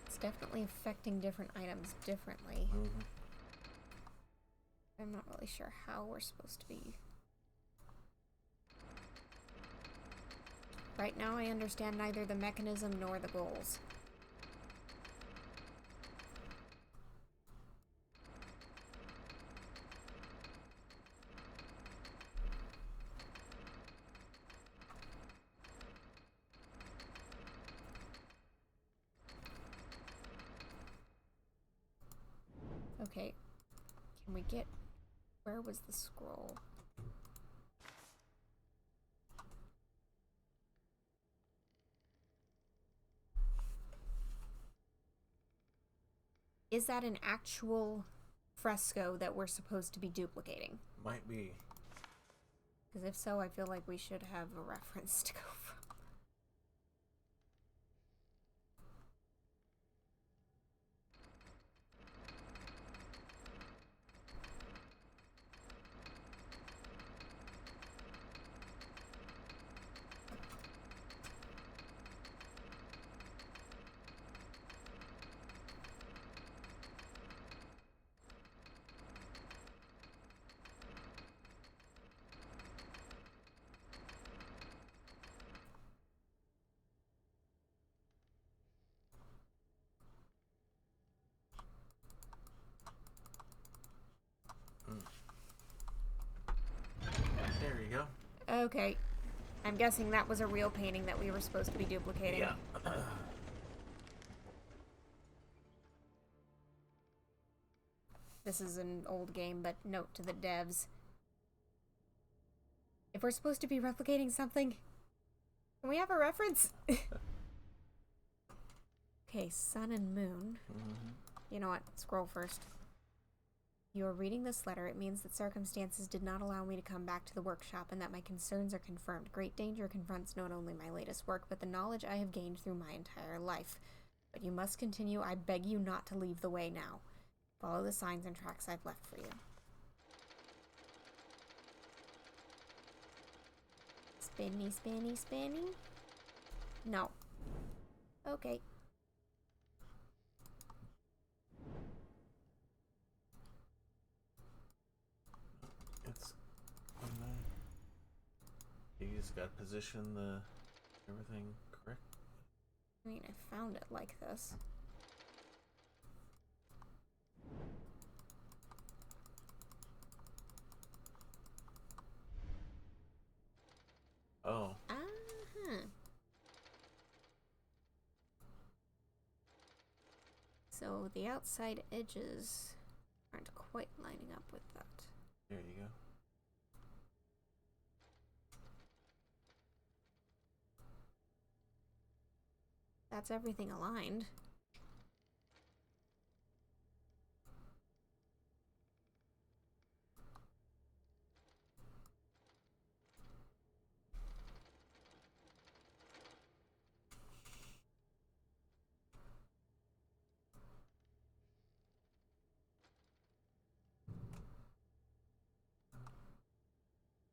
It's definitely affecting different items differently. I'm not really sure how we're supposed to be. Right now I understand neither the mechanism nor the goals. Okay, can we get... Where was the scroll? Is that an actual fresco that we're supposed to be duplicating? Might be. Because if so, I feel like we should have a reference to go from. There you go. Okay. I'm guessing that was a real painting that we were supposed to be duplicating. Yeah. This is an old game, but note to the devs. If we're supposed to be replicating something, can we have a reference? Okay, sun and moon. You know what? Scroll first. You are reading this letter. It means that circumstances did not allow me to come back to the workshop and that my concerns are confirmed. Great danger confronts not only my latest work, but the knowledge I have gained through my entire life. But you must continue. I beg you not to leave the way now. Follow the signs and tracks I've left for you. Spinny, spinny, spinning? No. Okay. It's on the... You just got to position the Everything correct? I mean, I found it like this. Oh. Uh-huh. So the outside edges aren't quite lining up with that. There you go. That's everything aligned.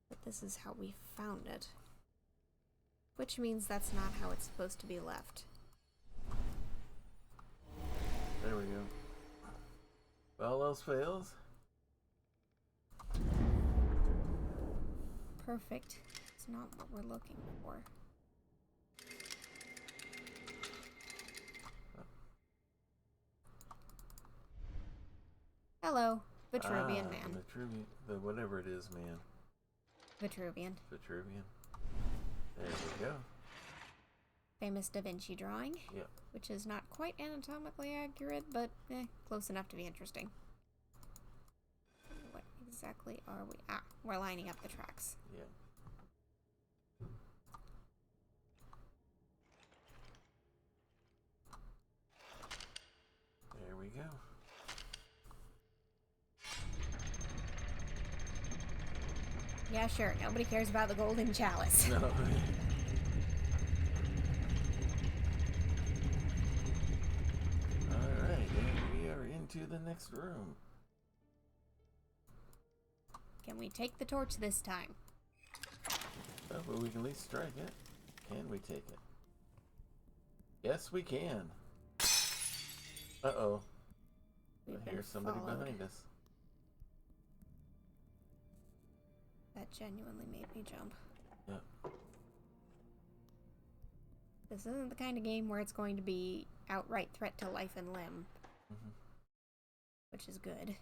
But this is how we found it. Which means that's not how it's supposed to be left. There we go. If all else fails. Perfect. It's not what we're looking for. Hello, Vitruvian man. The whatever it is, man. Vitruvian. Vitruvian. There we go. Famous Da Vinci drawing. Yep. Which is not quite anatomically accurate, but close enough to be interesting. What exactly are we? Ah, we're lining up the tracks. Yeah. There we go. Yeah, sure. Nobody cares about the golden chalice. No. Alright, and we are into the next room. Can we take the torch this time? Oh, but we can at least strike it. Can we take it? Yes, we can. Uh-oh. I hear somebody behind us. That genuinely made me jump. Yep. This isn't the kind of game where it's going to be outright threat to life and limb. Which is good.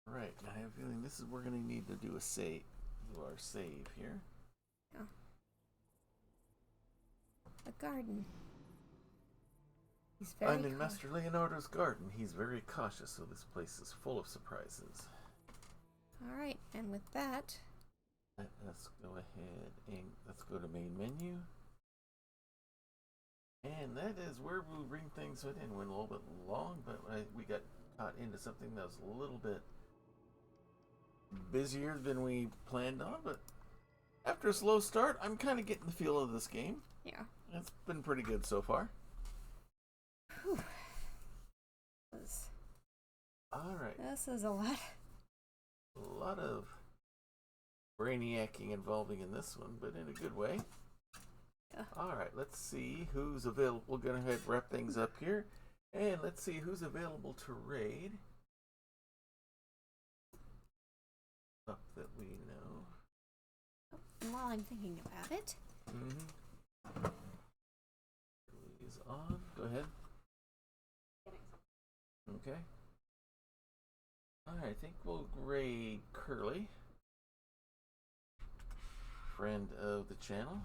Right, I have a feeling this is we're going to need to do a save. Do our save here. Yeah. A garden. He's very I'm in Master Leonardo's garden. He's very cautious, so this place is full of surprises. Alright, and with that... Let's go ahead and let's go to main menu. And that is where we'll bring things in. Went a little bit long, but we got caught into something that was a little bit busier than we planned on, but after a slow start, I'm kind of getting the feel of this game. Yeah. It's been pretty good so far. Whew. Alright. This is a lot. A lot of brainiacing involving in this one, but in a good way. Yeah. Alright, let's see who's available. We're going to go ahead and wrap things up here. And let's see who's available to raid. Up that we know. And while I'm thinking about it... Is on. Go ahead. Okay. Alright, I think we'll raid Curly. Friend of the channel.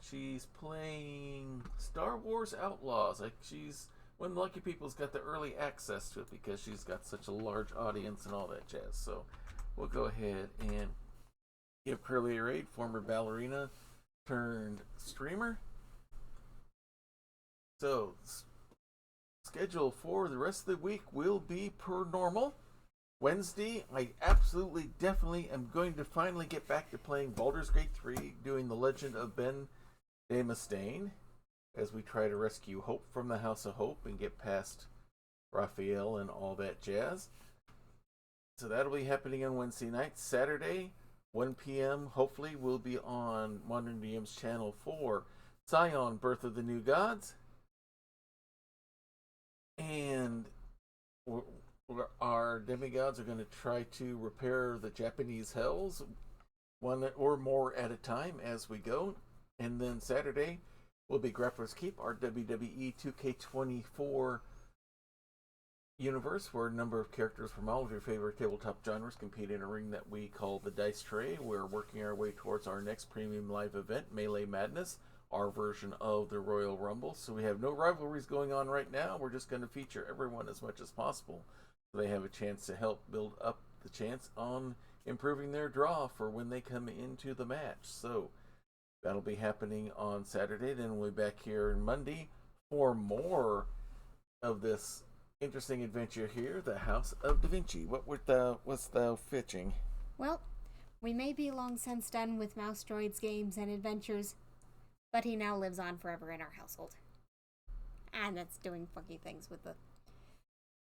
She's playing Star Wars Outlaws. Like, she's one of the lucky people who's got the early access to it because she's got such a large audience and all that jazz. So we'll go ahead and give Curly a raid. Former ballerina turned streamer. So schedule for the rest of the week will be per normal. Wednesday, I absolutely, definitely am going to finally get back to playing Baldur's Gate 3, doing the Legend of Ben de Mustaine, as we try to rescue Hope from the House of Hope and get past Raphael and all that jazz. So that'll be happening on Wednesday night. Saturday, 1 p.m., hopefully, will be on Modern DM's channel for Scion, Birth of the New Gods. And our demigods are going to try to repair the Japanese hells, one or more at a time as we go. And then Saturday will be Grappler's Keep, our WWE 2K24 universe, where a number of characters from all of your favorite tabletop genres compete in a ring that we call the Dice Tray. We're working our way towards our next premium live event, Melee Madness, our version of the Royal Rumble. So we have no rivalries going on right now. We're just going to feature everyone as much as possible, so they have a chance to help build up the chance on improving their draw for when they come into the match. So that'll be happening on Saturday. Then we'll be back here on Monday for more of this interesting adventure here, the House of Da Vinci. What's thou fetching? Well, we may be long since done with Mouse Droid's games and adventures, but he now lives on forever in our household. And that's doing funky things with the...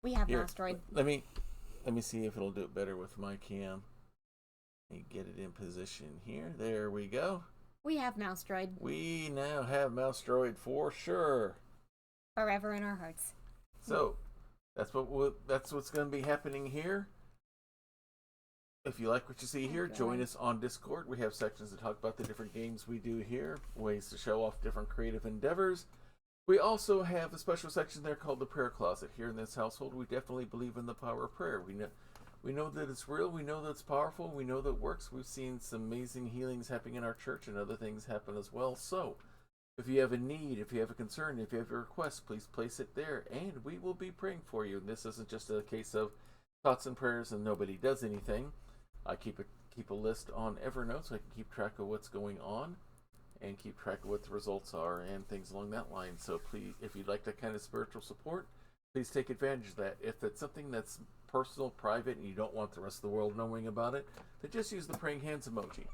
We have Here, Mouse Droid. Let me see if it'll do it better with my cam. Let me get it in position here. There we go. We have Mouse Droid. We now have Mouse Droid for sure. Forever in our hearts. So, that's what's going to be happening here. If you like what you see here, join us on Discord. We have sections that talk about the different games we do here, ways to show off different creative endeavors. We also have a special section there called the Prayer Closet. Here in this household, we definitely believe in the power of prayer. We know that it's real. We know that it's powerful. We know that it works. We've seen some amazing healings happening in our church, and other things happen as well. So, if you have a need, if you have a concern, if you have a request, please place it there, and we will be praying for you. And this isn't just a case of thoughts and prayers and nobody does anything. I keep a list on Evernote so I can keep track of what's going on and keep track of what the results are and things along that line. So please, if you'd like that kind of spiritual support, please take advantage of that. If it's something that's personal, private, and you don't want the rest of the world knowing about it, then just use the praying hands emoji.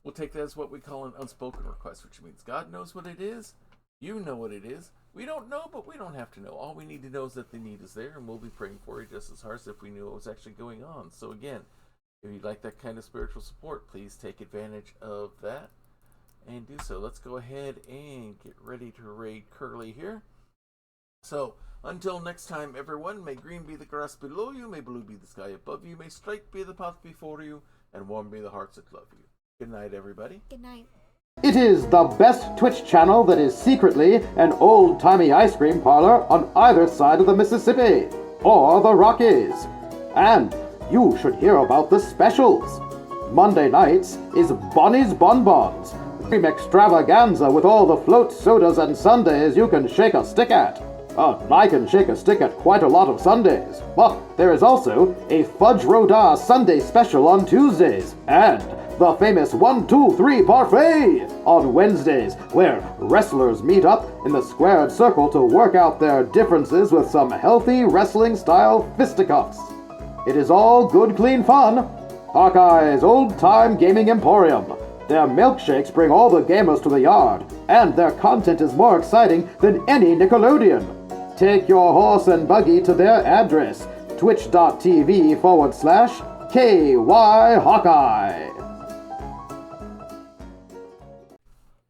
We'll take that as what we call an unspoken request, which means God knows what it is, you know what it is. We don't know, but we don't have to know. All we need to know is that the need is there, and we'll be praying for you just as hard as if we knew what was actually going on. So again, if you'd like that kind of spiritual support, please take advantage of that and do so. Let's go ahead and get ready to raid Curly here. So, until next time, everyone, may green be the grass below you, may blue be the sky above you, may straight be the path before you, and warm be the hearts that love you. Good night, everybody. Good night. It is the best Twitch channel that is secretly an old-timey ice cream parlor on either side of the Mississippi, or the Rockies. And you should hear about the specials. Monday nights is Bonnie's Bonbons, cream extravaganza with all the float sodas and sundaes you can shake a stick at. I can shake a stick at quite a lot of Sundays, but there is also a Fudge Rodin Sunday special on Tuesdays, and the famous 1, 2, 3 parfait on Wednesdays, where wrestlers meet up in the squared circle to work out their differences with some healthy wrestling-style fisticuffs. It is all good, clean fun. Hawkeye's old-time gaming emporium. Their milkshakes bring all the gamers to the yard, and their content is more exciting than any Nickelodeon. Take your horse and buggy to their address, twitch.tv/KY Hawkeye.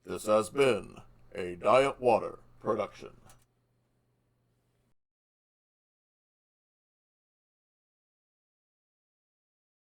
This has been a Diet Water production.